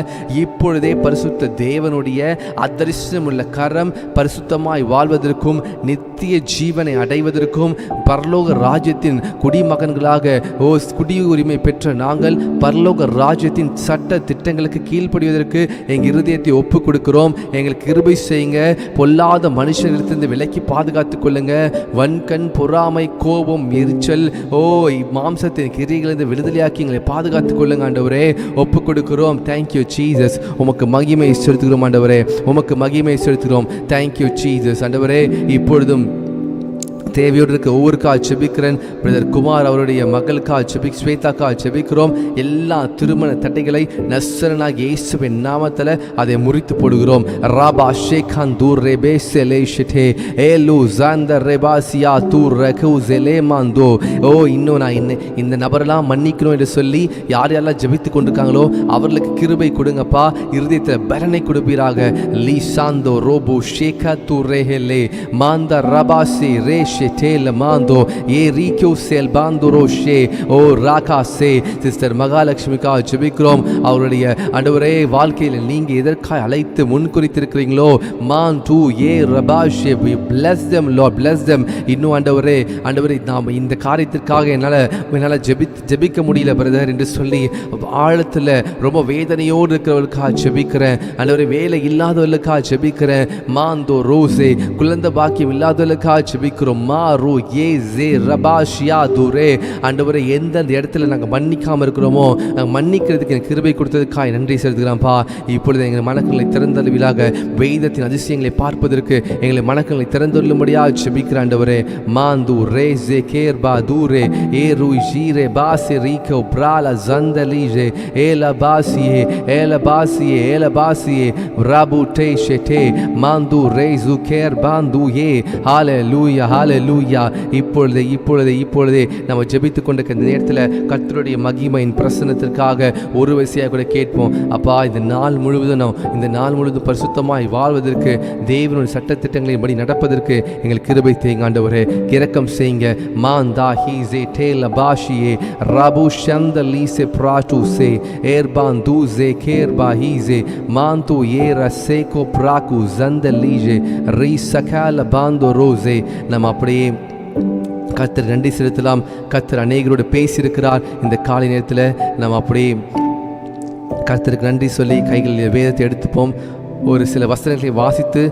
இப்பொழுதே பரிசுத்த தேவனுடைய அதரிசனமுள்ள கரம் பரிசுத்தமாய் வாழ்வதற்கும் நித்திய ஜீவனை அடைவதற்கும், பரலோக ராஜ்யத்தின் குடிமகன்களாக குடியுரிமை பெற்ற நாங்கள் பரலோக ராஜ்யத்தின் சட்ட திட்டங்களுக்கு கீழ்ப்படிவதற்கு எங்கள் இருதயத்தை ஒப்பு கொடுக்கிறோம். எங்களுக்கு கிருபை செய்யுங்க. பொல்லாத மனுஷனிடத்திலிருந்து விலக்கி பாதுகாத்துக் கொள்ளுங்க. வன்கண், பொறாமை, கோபம், எரிச்சல், மாம்சத்தின் கிரியைகளிலிருந்து விடுதலையாக்கி எங்களை பாதுகாத்துக் கொள்ளுங்க ஆண்டவரே. ஒப்பு கொடுக்கிறோம். Thank you Jesus. உமக்கு மகிமை செலுத்துகிறோம் ஆண்டவரே, உமக்கு மகிமை செலுத்துகிறோம். Thank you Jesus. ஆண்டவரே, இப்பொழுதும் தேவையோடு இருக்க ஒவ்வொருக்கால் செபிக்கிறேன். பிரதர் குமார் அவருடைய மகளுக்கால் ஸ்வேதாக்கால் செபிக்கிறோம். எல்லா திருமண தட்டைகளை நஸ்ரனாக இயேசுவின் நாமத்தில் அதை முறித்து போடுகிறோம். ராபா ஷேகான் தூர் ரெபே செலே ஷிட்டே ஏலு ஜாந்தர் ரெபாசியா தூர் ரகு ஜெலே மாந்தோ. இன்னும் நான் இந்த நபரெல்லாம் மன்னிக்கணும் என்று சொல்லி யாரெல்லாம் ஜெபித்து கொண்டிருக்காங்களோ அவர்களுக்கு கிருபை கொடுங்கப்பா. இருதயத்தில் பலனை கொடுப்பீராக. லீ சாந்தோ ரோபோ ஷேகா தூர் ரேஹெலே மாந்த ரபாசி ரேஷ் ஷெட்டே லமாந்தோ ஏ ரீக்யோ செல் பாந்துரோஷே ஓ ராகாசே. சிஸ்டர் மகாலட்சுமிக்காக ஜெபிக்கிறோம். அவருடைய ஆண்டவரே வாழ்க்கையில் நீங்க எதற்காக அழைத்து முன்குறித்திருக்கிறீங்களோ மான் டூ ஏ ரபாஷே bless them Lord, bless them. இன்னும் ஆண்டவரே நாம் இந்த காரியத்திற்காக என்னால் ஜெபிக்க முடியல பிரதர் என்று சொல்லி ஆழத்தில் ரொம்ப வேதனையோடு இருக்கிறவர்களுக்காக ஜெபிக்கிறேன். ஆண்டவரே வேலை இல்லாதவர்களுக்காக ஜெபிக்கிறேன். மாந்தோ ரோசே குழந்தை பாக்கியம் இல்லாதவர்களுக்காக ஜெபிக்கிறோம். மா ரோ ஏ ஜே ரபாஷியா துரே. ஆண்டவரே எந்தெந்த இடத்துல நாங்கள் மன்னிக்காமல் இருக்கிறோமோ மன்னிக்கிறதுக்கு எனக்கு கிருபை கொடுத்ததுக்காக நன்றி செலுத்துகிறோம்ப்பா. இப்பொழுது எங்கள் மனக்கங்களை திறந்தளவிலாக வேதத்தின் அதிசயங்களை பார்ப்பதற்கு எங்களை மனக்கங்களை திறந்துள்ளபடியாக ஜெபிக்கிற ஆண்டவரே. மாந்து ரேசே கேர்பா தூரே ஏரு ஜீரே பாசி ரீகோ பிராலா ஜந்தலீஜே ஏல பாசியே ராபு டே ஷெட்டே மாந்து ரேசு கேர் பாந்து ஏ. ஹalleluya ஹalleluya. இப்பொழுதே நம்ம ஜெபித்துக் கொண்டிருக்கிற இந்த நேரத்தில் கர்த்தருடைய மகிமையின் பிரசன்னத்திற்காக ஒரு வரிசையாக கூட கேட்போம். அப்பா இந்த நாள் முழுவதும் பரிசுத்தமாய் வாழ்வதற்கு தேவனுடைய சட்டத்திட்டங்களின் படி நடப்பதற்கு எங்களுக்கு கிருபை தேங்க ஆண்டவரே. இரக்கம் செய்யுங்க. மாந்தா ஹீசே டேல பாஷியே ராபு ஷந்தலீசே பிராட்டுசே ஏர்பாந்தூசே கேர்பா ஹீசே மாந்து ஏர சேகோ பிராகு ஜந்தலீஜே ரீ சகால பாந்தோ ரோசே. நம்ம அப்படியே கர்த்தர் நன்றி செலுத்தலாம். கர்த்தர் அநேகரோடு பேசியிருக்கிறார். இந்த காலை நேரத்தில் நம்ம அப்படியே கர்த்தருக்கு நன்றி சொல்லி கைகளில் வேதத்தை எடுத்துப்போம். ஒரு சில வசனங்களை வாசித்து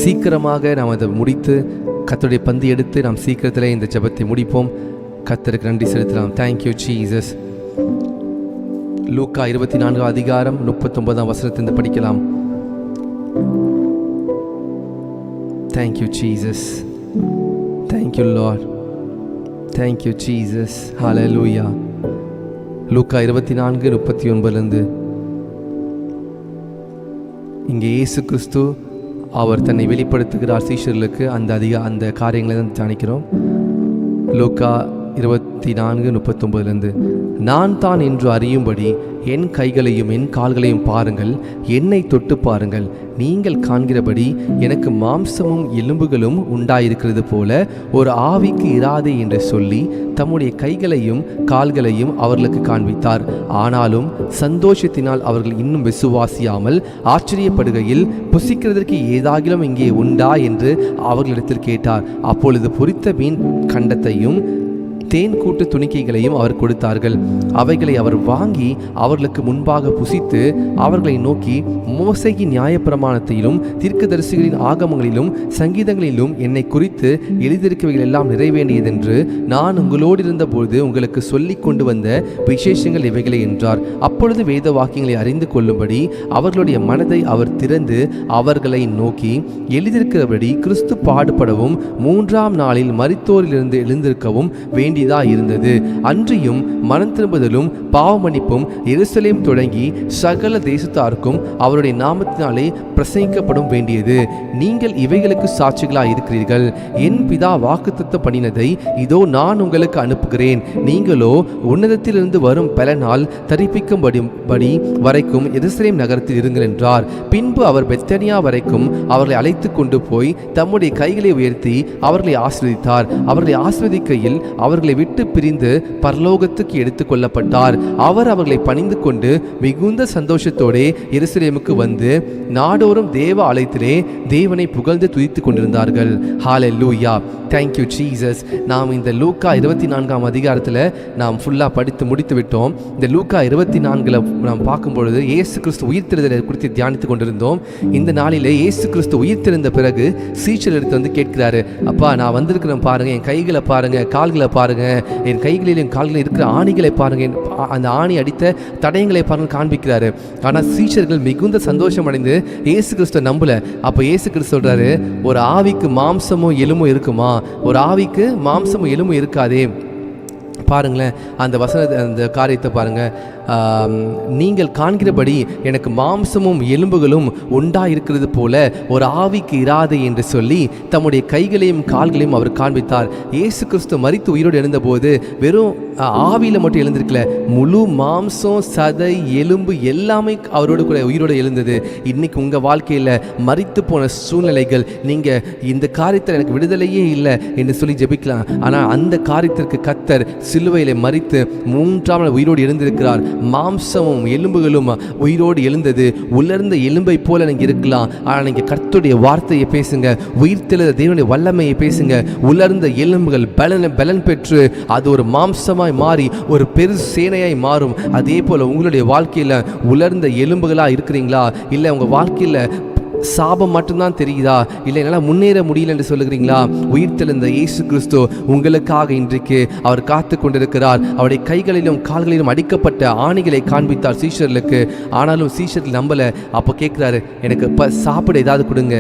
சீக்கிரமாக நாம் அதை முடித்து கர்த்தருடைய பந்தி எடுத்து நாம் சீக்கிரத்தில் இந்த ஜெபத்தை முடிப்போம். கர்த்தருக்கு நன்றி செலுத்தலாம். Thank you Jesus. லூக்கா 24 அதிகாரம் 39 வசனத்திலிருந்து படிக்கலாம். Thank you Jesus. Thank you Lord. Thank you Jesus. Hallelujah. Lukka 24:39 இங்கே இயேசு கிறிஸ்து அவர் தன்னை வெளிப்படுத்துகிறார் சீஷர்களுக்கு. அந்த காரியங்களை தான் தியானிக்கிறோம். லூக்கா 24:39 நான் தான் என்று அறியும்படி என் கைகளையும் என் கால்களையும் பாருங்கள், என்னை தொட்டு பாருங்கள். நீங்கள் காண்கிறபடி எனக்கு மாம்சமும் எலும்புகளும் உண்டாயிருக்கிறது போல ஒரு ஆவிக்கு இராதே என்று சொல்லி தம்முடைய கைகளையும் கால்களையும் அவர்களுக்கு காண்பித்தார். ஆனாலும் சந்தோஷத்தினால் அவர்கள் இன்னும் விசுவாசியாமல் ஆச்சரியப்படுகையில் புசிக்கிறதற்கு ஏதாகிலும் இங்கே உண்டா என்று அவர்களிடத்தில் கேட்டார். அப்பொழுது பொரித்த மீன் கண்டத்தையும் தேன் கூட்டு துணிக்கைகளையும் அவர் கொடுத்தார்கள். அவைகளை அவர் வாங்கி அவர்களுக்கு முன்பாக புசித்து அவர்களை நோக்கி, மோசேயின் நியாயப்பிரமாணத்திலும் தீர்க்கதரிசிகளின் ஆகமங்களிலும் சங்கீதங்களிலும் என்னை குறித்து எழுதியிருக்கவைகள் எல்லாம் நிறைவேண்டியதென்று நான் உங்களோடு இருந்தபோது உங்களுக்கு சொல்லி கொண்டு வந்த விசேஷங்கள் இவைகளை என்றார். அப்பொழுது வேத வாக்கியங்களை அறிந்து கொள்ளும்படி அவர்களுடைய மனதை அவர் திறந்து அவர்களை நோக்கி, எழுதியிருக்கிறபடி கிறிஸ்து பாடுபடவும் 3ஆம் நாளில் மரித்தோரிலிருந்து எழுந்திருக்கவும் வேண்டியதா இருந்தது. அன்றியும் மனம் திரும்புதலும் பாவமன்னிப்பும் எருசலேம் தொடங்கி சகல தேசத்தாருக்கும் அவருடைய நாமத்தினாலே பிரசங்கிக்கப்படும் வேண்டியது. நீங்கள் இவைகளுக்கு சாட்சிகளாய் இருக்கிறீர்கள். என் பிதா வாக்குத்தத்தம் பண்ணினதை இதோ நான் உங்களுக்கு அனுப்புகிறேன். நீங்களோ உன்னதத்திலிருந்து வரும் பலனால் தரிப்பிக்கும்படி வரைக்கும் எருசலேம் நகரத்தில் இருங்கள் என்றார். பின்பு அவர் பெத்தனியா வரைக்கும் அவர்களை அழைத்து கொண்டு போய் தம்முடைய கைகளை உயர்த்தி அவர்களை ஆசீர்வதித்தார். அவர்களை ஆசீர்வதிக்கையில் அவர்களை விட்டு பிரிந்து பரலோகத்துக்கு எடுத்துக் கொள்ளப்பட்டார். அவர் அவர்களை பணிந்து கொண்டு மிகுந்த சந்தோஷத்தோடே எருசலேமுக்கு வந்து நாடோறும் தேவ ஆலயத்திலே தேவனை புகழ்ந்து துதித்துக் கொண்டிருந்தார்கள். ஹல்லேலூயா. Thank you Jesus. நாம் இந்த லூக்கா 24ஆம் அதிகாரத்தில் நாம் ஃபுல்லாக படித்து முடித்து விட்டோம். இந்த லூக்கா 24 நாம் பார்க்கும் பொழுது இயேசு கிறிஸ்து உயிர்த்தெழுதலை குறித்து தியானித்து கொண்டிருந்தோம். இந்த நாளிலே இயேசு கிறிஸ்து உயிர்த்தெழுந்த பிறகு சீஷர் எடுத்து வந்து கேட்கிறாரு, அப்பா நான் வந்திருக்கிறேன் பாருங்க, என் கைகளை பாருங்க, கால்களை பாருங்க, என் கைகளிலும் கால்களில் இருக்கிற ஆணிகளை பாருங்க, அந்த ஆணி அடித்த தடயங்களை பாருங்க காண்பிக்கிறாரு. ஆனால் சீஷர்கள் மிகுந்த சந்தோஷம் அடைந்து இயேசு கிறிஸ்துவ நம்பல. அப்போ இயேசு கிறிஸ்து சொல்றாரு, ஒரு ஆவிக்கு மாம்சமும் எலும்பும் இருக்குமா? ஒரு ஆவிக்கு மாம்சமும் எலும்பும் இருக்காதே. பாருங்களேன் அந்த காரியத்தை பாருங்க. நீங்கள் காண்கிறபடி எனக்கு மாம்சமும் எலும்புகளும் உண்டாயிருக்கிறது போல ஒரு ஆவிக்கு இராதே என்று சொல்லி தம்முடைய கைகளையும் கால்களையும் அவர் காண்பித்தார். இயேசு கிறிஸ்து மரித்து உயிரோடு எழுந்தபோது வெறும் ஆவியில் மட்டும் எழுந்திருக்கல, முழு மாம்சம் சதை எலும்பு எல்லாமே அவரோடு கூட உயிரோடு எழுந்தது. இன்னைக்கு உங்கள் வாழ்க்கையில் மரித்து போன சூழ்நிலைகள், நீங்கள் இந்த காரியத்தில் எனக்கு விடுதலையே இல்லை என்று சொல்லி ஜெபிக்கலாம். ஆனால் அந்த காரியத்திற்கு கர்த்தர் சிலுவையில் மரித்து 3ஆம் நாள் உயிரோடு எழுந்திருக்கிறார். மாம்சமும் எலும்புகளும் உயிரோடு எழுந்தது. உலர்ந்த எலும்பை போல நீங்கள் இருக்கலாம், ஆனால் நீங்கள் கர்த்தருடைய வார்த்தையை பேசுங்க, உயிர்த்தெழுந்த தேவனுடைய வல்லமையை பேசுங்க. உலர்ந்த எலும்புகள் பலன் பெற்று அது ஒரு மாம்சமாய் மாறி ஒரு பெரு சேனையாய் மாறும். அதே போல உங்களுடைய வாழ்க்கையில் உலர்ந்த எலும்புகளாக இருக்கிறீங்களா? இல்லை உங்கள் வாழ்க்கையில் சாபம் மட்டும்தான் தெரியுதா? இல்லை என்னால் முன்னேற முடியல என்று சொல்லுகிறீங்களா? உயிர்த்தெழுந்த இயேசு கிறிஸ்து உங்களுக்காக இன்றைக்கு அவர் காத்து கொண்டிருக்கிறார். அவருடைய கைகளிலும் கால்களிலும் அடிக்கப்பட்ட ஆணிகளை காண்பித்தார் சீஷர்களுக்கு. ஆனாலும் சீஷர்கள் நம்பலை. அப்போ கேட்குறாரு, எனக்கு சாப்பிட ஏதாவது கொடுங்க,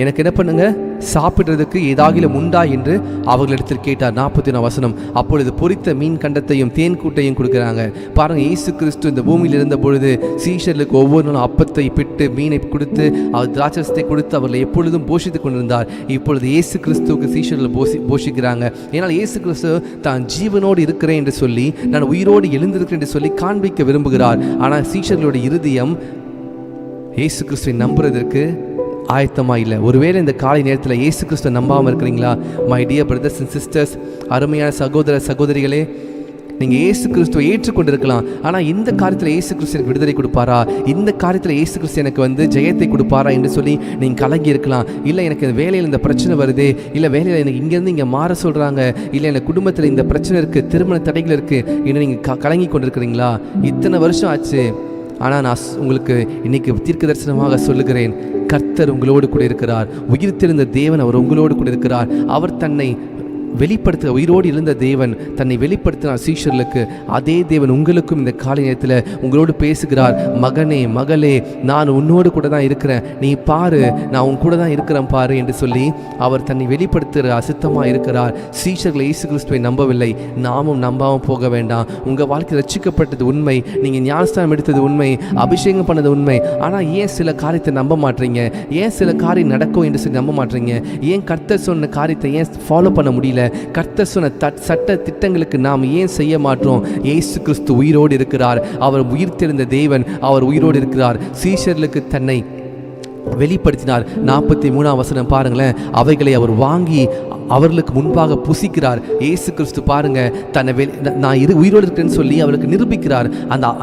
எனக்கு என்ன பண்ணுங்க, சாப்பிட்றதுக்கு ஏதாகிலும் உண்டா என்று அவர்களிடத்தில் கேட்டார். 41 வசனம். அப்பொழுது பொரித்த மீன் கண்டத்தையும் தேன் கூட்டையும் கொடுக்குறாங்க. பாருங்கள், இயேசு கிறிஸ்து இந்த பூமியில் இருந்த பொழுது சீஷர்களுக்கு ஒவ்வொரு நாளும் அப்பத்தை பிட்டு மீனை கொடுத்து அவர் திராட்சத்தை கொடுத்து அவர்களை எப்பொழுதும் போஷித்து கொண்டிருந்தார். இப்பொழுது இயேசு கிறிஸ்துவுக்கு சீஷர்களை போஷிக்கிறாங்க. ஏன்னால் இயேசு கிறிஸ்து தான் ஜீவனோடு இருக்கிறேன் என்று சொல்லி, நான் உயிரோடு எழுந்திருக்கிறேன் என்று சொல்லி காண்பிக்க விரும்புகிறார். ஆனால் சீஷர்களுடைய இருதயம் இயேசு கிறிஸ்துவை நம்புறதற்கு ஆயத்தமாக இல்லை. ஒருவேளை இந்த காலை நேரத்தில் இயேசு கிறிஸ்துவை நம்பாமல் இருக்கிறீங்களா? My dear brothers and sisters, அருமையான சகோதர சகோதரிகளே, நீங்கள் இயேசு கிறிஸ்துவை ஏற்றுக்கொண்டிருக்கலாம். ஆனால் இந்த காரியத்தில் இயேசு கிறிஸ்து எனக்கு விடுதலை கொடுப்பாரா, இந்த காரியத்தில் இயேசு கிறிஸ்து எனக்கு ஜெயத்தை கொடுப்பாரா என்று சொல்லி நீங்கள் கலங்கி இருக்கலாம். இல்லை எனக்கு வேலையில் இந்த பிரச்சனை வருது, இல்லை வேலையில் எனக்கு இங்கேருந்து இங்கே மாற சொல்கிறாங்க, இல்லை எனக்கு குடும்பத்தில் இந்த பிரச்சனை இருக்குது, திருமண தடைகள் இருக்குது என்று நீங்கள் கலங்கி கொண்டிருக்கிறீங்களா? இத்தனை வருஷம் ஆச்சு. ஆனால் நான் உங்களுக்கு இன்னைக்கு தீர்க்க தரிசனமாக சொல்லுகிறேன், கர்த்தர் உங்களோடு கூட இருக்கிறார். உயிர்த்தெழுந்த தேவன் அவர் உங்களோடு கூட இருக்கிறார். அவர் தன்னை வெளிப்படுத்த, உயிரோடு இருந்த தேவன் தன்னை வெளிப்படுத்தினார் சீஷர்களுக்கு. அதே தேவன் உங்களுக்கும் இந்த காலை நேரத்தில் உங்களோடு பேசுகிறார். மகனே மகளே, நான் உன்னோடு கூட தான் இருக்கிறேன், நீ பாரு, நான் உன் கூட தான் இருக்கிறேன் பாரு என்று சொல்லி அவர் தன்னை வெளிப்படுத்துகிற அசுத்தமாக இருக்கிறார். சீஷர்கள் இயேசு கிறிஸ்துவை நம்பவில்லை, நாமும் நம்பாமல் போக வேண்டாம். உங்கள் வாழ்க்கை ரட்சிக்கப்பட்டது உண்மை, நீங்கள் ஞானஸ்தானம் எடுத்தது உண்மை, அபிஷேகம் பண்ணது உண்மை. ஆனால் ஏன் சில காரியத்தை நம்ப மாட்டீங்க? ஏன் சில காரியம் நடக்கும் என்று சொல்லி நம்ப மாட்டீங்க? ஏன் கர்த்தர் சொன்ன காரியத்தை ஏன் ஃபாலோ பண்ண முடியல? கர்த்தர் சொன்ன சட்ட திட்டங்களுக்கு நாம் ஏன் செய்ய மாட்டோம்? இயேசு கிறிஸ்து உயிரோடு இருக்கிறார். அவர் உயிர்த்தெழுந்த தேவன், அவர் உயிரோடு இருக்கிறார். சீஷர்களுக்கு தன்னை வெளிப்படுத்தினார். 43 வசனம் பாருங்களேன். அவைகளை அவர் வாங்கி அவர்களுக்கு முன்பாக புசிக்கிறார். இயேசு கிறிஸ்து பாருங்க, தன்னை நான் உயிரோடு இருக்கிறேன்னு சொல்லி அவருக்கு நிரூபிக்கிறார்.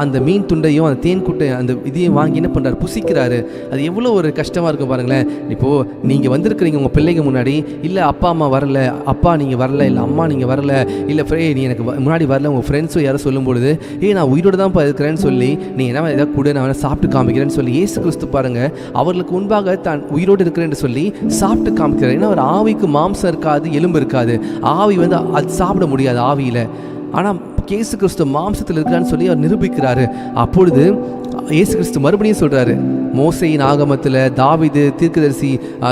அந்த மீன் துண்டையும் அந்த தேன் கூட்டையும் அந்த இதையும் வாங்கி என்ன பண்ணுறார்? புசிக்கிறாரு. அது எவ்வளோ ஒரு கஷ்டமாக இருக்கும் பாருங்களேன். இப்போது நீங்கள் வந்திருக்கிறீங்க உங்கள் பிள்ளைங்க முன்னாடி, இல்லை அப்பா அம்மா வரல, அப்பா நீங்கள் வரல, இல்லை அம்மா நீங்கள் வரல, இல்லை நீ எனக்கு முன்னாடி வரல, உங்கள் ஃப்ரெண்ட்ஸோ யாரும் சொல்லும் பொழுது, நான் உயிரோடு தான் இருக்கிறேன்னு சொல்லி நீ என்ன ஏதாவது கூட நான் சாப்பிட்டு காமிக்கிறேன்னு சொல்லி இயேசு கிறிஸ்து பாருங்க அவர்களுக்கு முன்பாக தான் உயிரோடு இருக்கிறேன்னு சொல்லி சாப்பிட்டு காமிக்கிறார். ஏன்னா ஒரு ஆவிக்கு மாம்சம் இருக்காது, எலும்பு இருக்காது, ஆவி அது சாப்பிட முடியாது ஆவியில். ஆனால் இயேசு கிறிஸ்து மாம்சத்தில் இருக்கிறான்னு சொல்லி அவர் நிரூபிக்கிறாரு. அப்பொழுது இயேசு கிறிஸ்து மறுபடியும் சொல்கிறாரு, மோசையின் ஆகமத்தில் தாவீது தீர்க்கதரிசி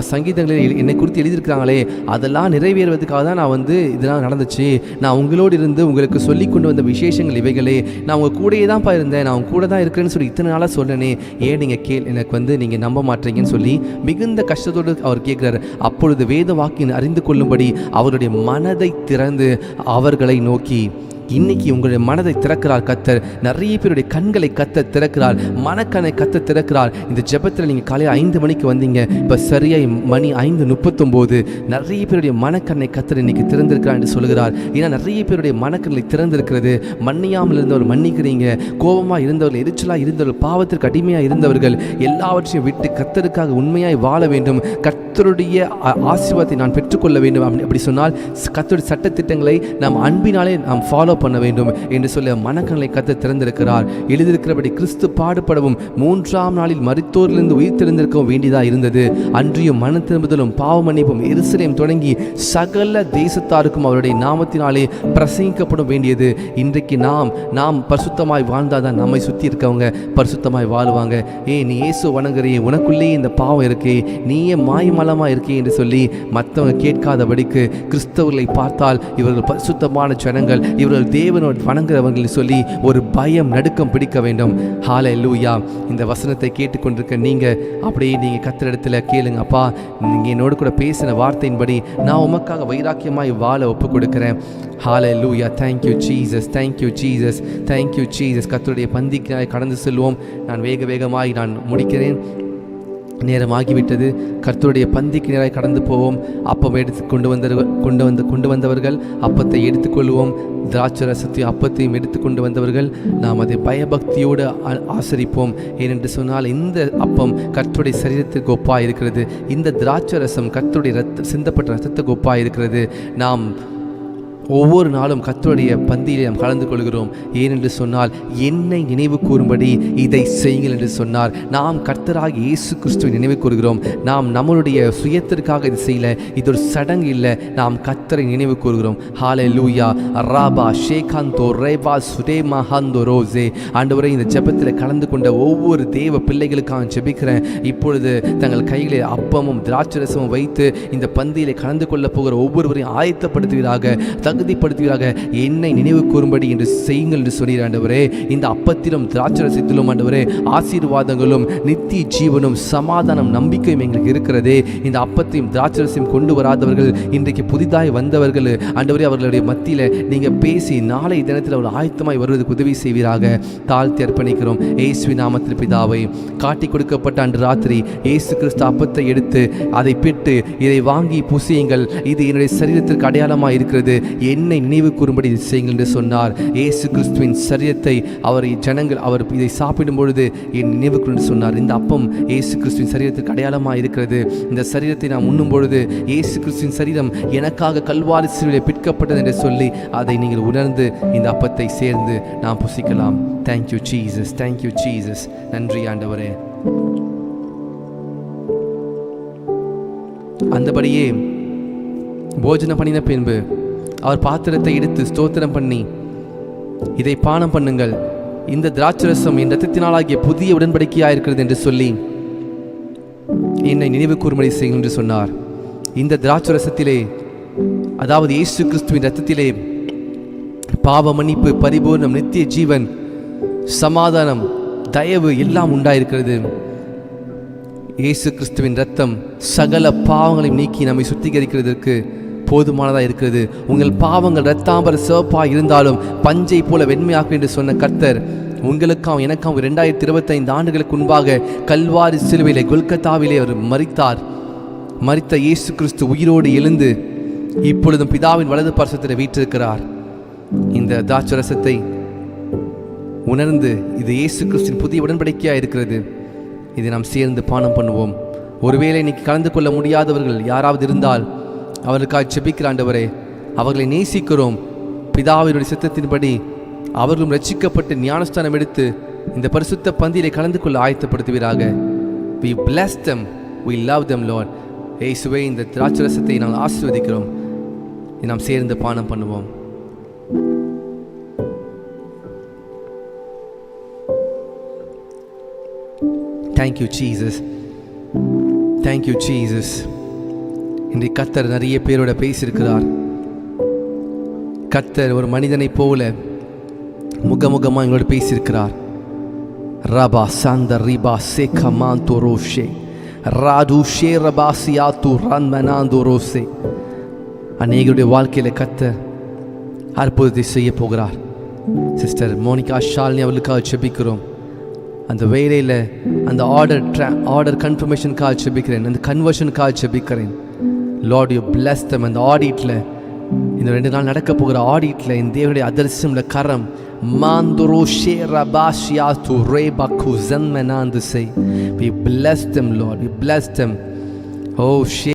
சங்கீதங்களில் என்னை குறித்து எழுதியிருக்கிறாங்களே, அதெல்லாம் நிறைவேறுவதற்காக தான் நான் இதெல்லாம் நடந்துச்சு. நான் உங்களோடு இருந்து உங்களுக்கு சொல்லி கொண்டு வந்த விசேஷங்கள் இவைகளே. நான் உங்கள் கூடயே தான் இருந்தேன், நான் உங்க கூட தான் இருக்கிறேன்னு சொல்லி இத்தனை நாளாக சொன்னேனே, ஏன் நீங்கள் எனக்கு நீங்கள் நம்ப மாட்டீங்கன்னு சொல்லி மிகுந்த கஷ்டத்தோடு அவர் கேட்குறாரு. அப்பொழுது வேத வாக்கின் அறிந்து கொள்ளும்படி அவருடைய மனதை திறந்து அவர்களை நோக்கி, இன்னைக்கு உங்களுடைய மனதை திறக்கிறார் கர்த்தர். நிறைய பேருடைய கண்களை கர்த்தர் திறக்கிறார், மனக்கண்ணை கர்த்தர் திறக்கிறார். இந்த ஜெபத்தில் நீங்கள் காலையில் 5 மணிக்கு வந்தீங்க, இப்போ சரியாய் மணி 5:39. நிறைய பேருடைய மனக்கண்ணை கர்த்தர் இன்னைக்கு திறந்திருக்கிறார் என்று சொல்கிறார். ஏன்னா நிறைய பேருடைய மனக்கண்ணை திறந்திருக்கிறது. மன்னியாமல் இருந்தவர் மன்னிக்கிறீங்க, கோபமாக இருந்தவர்கள், எரிச்சலாக இருந்தவர்கள், பாவத்திற்கு அடிமையாக இருந்தவர்கள் எல்லாவற்றையும் விட்டு கர்த்தருக்காக உண்மையாய் வாழ வேண்டும். கர்த்தருடைய ஆசீர்வாதத்தை நான் பெற்றுக்கொள்ள வேண்டும். அப்படி சொன்னால் கர்த்தருடைய சட்டத்திட்டங்களை நாம் அன்பினாலே நாம் ஃபாலோ பண்ண வேண்டும் என்று சொல்ல மனக்கண்களை கர்த்தர் திறந்திருக்கிறார். எழுதியிருக்கிறபடி கிறிஸ்து பாடுபடவும் 3ஆம் நாளில் மரித்தோரிலிருந்து உயிர் தெழுந்திருக்கவும் வேண்டியதாக இருந்தது. அன்றியும் மன திரும்புதலும் பாவ மன்னிப்பும் எருசலேம் தொடங்கி சகல தேசத்தாருக்கும் அவருடைய நாமத்தினாலே பிரசங்கிக்கப்படும் வேண்டியது. இன்றைக்கு நாம் பரிசுத்தமாய் வாழ்ந்தாதான் நம்மை சுற்றி இருக்கவங்க பரிசுத்தமாய் வாழுவாங்க. நீ இயேசு வணங்குறியே, உனக்குள்ளேயே இந்த பாவம் இருக்கே, நீயே மாயமலமாக இருக்கே என்று சொல்லி மற்றவங்க கேட்காதபடிக்கு கிறிஸ்தவர்களை பார்த்தால் இவர்கள் பரிசுத்தமான ஜனங்கள், இவர்கள் இவர்கள் தேவனோடு வணங்குறவர்கள் சொல்லி ஒரு பயம் நடுக்கம் பிடிக்க வேண்டும். ஹல்லேலூயா. இந்த வசனத்தை கேட்டுக்கொண்டிருக்க நீங்கள் அப்படியே நீங்கள் கர்த்தரிடத்துல கேளுங்க. அப்பா, நீங்கள் என்னோடு கூட பேசின வார்த்தையின்படி நான் உமக்காக வைராக்கியமாய் வாழ ஒப்பு கொடுக்கிறேன். Hallelujah. Thank you Jesus, thank you Jesus, thank you Jesus. கர்த்தருடைய பந்திக்கு கடந்து செல்வோம். நான் வேகமாய் நான் முடிக்கிறேன். நேரமாகிவிட்டது. கர்த்தருடைய பந்திக்கு நேராக கடந்து போவோம். அப்பம் எடுத்து கொண்டு வந்தவர்கள் அப்பத்தை எடுத்துக்கொள்வோம். திராட்சை ரசத்தையும் அப்பத்தையும் எடுத்து கொண்டு வந்தவர்கள் நாம் அதை பயபக்தியோடு ஆசரிப்போம். ஏனென்று சொன்னால் இந்த அப்பம் கர்த்தருடைய சரீரத்திற்கு ஒப்பாக இருக்கிறது. இந்த திராட்சை ரசம் கர்த்தருடைய சிந்தப்பட்ட ரத்தத்துக்கு ஒப்பாக இருக்கிறது. நாம் ஒவ்வொரு நாளும் கர்த்தருடைய பந்தியிலே நாம் கலந்து கொள்கிறோம். ஏனென்று சொன்னால் என்னை நினைவு கூறும்படி இதை செய்யுங்கள் என்று சொன்னார். நாம் கர்த்தராக இயேசு கிறிஸ்துவை நினைவு கூறுகிறோம். நாம் நம்மளுடைய சுயத்திற்காக இது செய்யல. இது ஒரு சடங்கு இல்லை. நாம் கர்த்தரை நினைவு கூறுகிறோம். ஹல்லேலூயா. ராபா ஷேகாந்தோ ரேபா சுரேமா ஹந்தோ ரோசே. ஆண்டவரே, இந்த ஜெபத்தில் கலந்து கொண்ட ஒவ்வொரு தேவ பிள்ளைகளுக்காக ஜெபிக்கிறேன். இப்பொழுது தங்கள் கையிலே அப்பமும் திராட்சரசமும் வைத்து இந்த பந்தியிலே கலந்து கொள்ள போகிற ஒவ்வொருவரையும் ஆயத்தப்படுத்துவீராக, தகுதிப்படுத்துவீராக. என்னை நினைவு கூறும்படி என்று செய்யுங்கள் என்று சொன்னீர் ஆண்டவரே. இந்த அப்பத்திலும் திராட்சரசத்திலும் ஆண்டவரே ஆசீர்வாதங்களும் நித்திய ஜீவனும் சமாதானம் நம்பிக்கையும் எங்களுக்கு இருக்கிறதே. இந்த அப்பத்தையும் திராட்சரசையும் கொண்டு வராதவர்கள், இன்றைக்கு புதிதாய் வந்தவர்கள் ஆண்டவரே, அவர்களுடைய மத்தியில் நீங்கள் பேசி நாளை தினத்தில் அவர்கள் ஆயத்தமாய் வருவதற்கு உதவி செய்வீராக. தாழ்த்தி அர்ப்பணிக்கிறோம் இயேசுவின் நாமத்தில் பிதாவை. காட்டி கொடுக்கப்பட்ட அன்று ராத்திரி இயேசு கிறிஸ்து அப்பத்தை எடுத்து அதை பிட்டு இதை வாங்கி புசியுங்கள், இது என்னுடைய சரீரத்திற்கு அடையாளமாக இருக்கிறது, என்னை நினைவு கூறும்படி இது செய்யுங்கள் என்று சொன்னார். இயேசு கிறிஸ்துவின் சரீரத்தை அவர் இதை சாப்பிடும் பொழுது என் நினைவு கூறு சொன்னார். இந்த அப்பம் இயேசு கிறிஸ்துவின் சரீரத்திற்கு அடையாளமாக இருக்கிறது. இந்த சரீரத்தை நாம் உண்ணும் பொழுது இயேசு கிறிஸ்துவின் சரீரம் எனக்காக கல்வாரி சிலுவையிலே பிற்கப்பட்டது என்று சொல்லி அதை நீங்கள் உணர்ந்து இந்த அப்பத்தை சேர்ந்து நாம் புசிக்கலாம். Thank you Jesus, thank you Jesus. நன்றி ஆண்டவரே. அந்தபடியே போஜனம் பண்ணின பின்பு அவர் பாத்திரத்தை எடுத்து ஸ்தோத்திரம் பண்ணி, இதை பானம் பண்ணுங்கள், இந்த திராட்சரசம் என் இரத்தத்தினாலாகிய புதிய உடன்படிக்கையாயிருக்கிறது என்று சொல்லி என்னை நினைவு கூறும்படி செய்யுங்கள் என்று சொன்னார். இந்த திராட்சரசத்திலே, அதாவது இயேசு கிறிஸ்துவின் இரத்தத்திலே பாவ மன்னிப்பு, பரிபூர்ணம், நித்திய ஜீவன், சமாதானம், தயவு எல்லாம் உண்டாயிருக்கிறது. இயேசு கிறிஸ்துவின் இரத்தம் சகல பாவங்களையும் நீக்கி நம்மை சுத்திகரிக்கிறதற்கு போதுமானதாக இருக்கிறது. உங்கள் பாவங்கள் இரத்தாம்பர சிவப்பாக இருந்தாலும் பஞ்சை போல வெண்மையாக்கும் என்று சொன்ன கர்த்தர் உங்களுக்காகவும் எனக்காகவும் 2025 ஆண்டுகளுக்கு முன்பாக கல்வாரி சிலுவையிலே கொல்கத்தாவிலே அவர் மரித்த இயேசு கிறிஸ்து உயிரோடு எழுந்து இப்பொழுதும் பிதாவின் வலது பார்சத்தில் வீற்றிருக்கிறார். இந்த திராட்சரசத்தை உணர்ந்து இது இயேசு கிறிஸ்துவின் புதிய உடன்படிக்கையாக இருக்கிறது. இதை நாம் சேர்ந்து பானம் பண்ணுவோம். ஒருவேளை இன்னைக்கு கலந்து கொள்ள முடியாதவர்கள் யாராவது இருந்தால் அவர்களுக்காக ஜெபிக்கிற ஆண்டவரே, அவர்களை நேசிக்கிறோம். பிதாவினுடைய சித்தத்தின்படி அவர்களும் ரட்சிக்கப்பட்டு ஞானஸ்தானம் எடுத்து இந்த பரிசுத்த பந்தியிலே கலந்து கொள்ள ஆயத்தப்படுத்துவீராக. We bless them, we love them Lord. இயேசுவே, இந்த திராட்சரசத்தை நாங்கள் ஆசீர்வதிக்கிறோம். நாம் சேர்ந்து பானம் பண்ணுவோம். Thank you Jesus, thank you Jesus. இன்றைக்கு கர்த்தர் நிறைய பேரோட பேசியிருக்கிறார். கர்த்தர் ஒரு மனிதனை போல முகமுகமாக எங்களோட பேசியிருக்கிறார். ரபா சாந்த ரிபா சேகமாந்தோ ரோஷே ராது ஷே ரபாசியாத்து ரன்மனாந்தோ ரோசே. அநேகருடைய வாழ்க்கையில் கர்த்தர் அற்புதத்தை செய்ய போகிறார். சிஸ்டர் மோனிகா ஷாலினி அவர்களுக்காக ஜெபிக்கிறோம். அந்த வேலையில் அந்த ஆர்டர் கன்ஃபர்மேஷனுக்காக ஜெபிக்கிறேன், அந்த கன்வர்ஷனுக்காக ஜெபிக்கிறேன். லார்ட், யூ பிளஸ் தம். அந்த ஆடிட்டில், இந்த 2 நாள் நடக்க போகிற ஆடிட்டில் இந்த தேவனுடைய அதிர்ஷ்டம்ல கரம் மாந்துரோ ஷேரா பாஷியா து ரேபா குசன் மெனாந்து செய். We bless them Lord, we bless them. Oh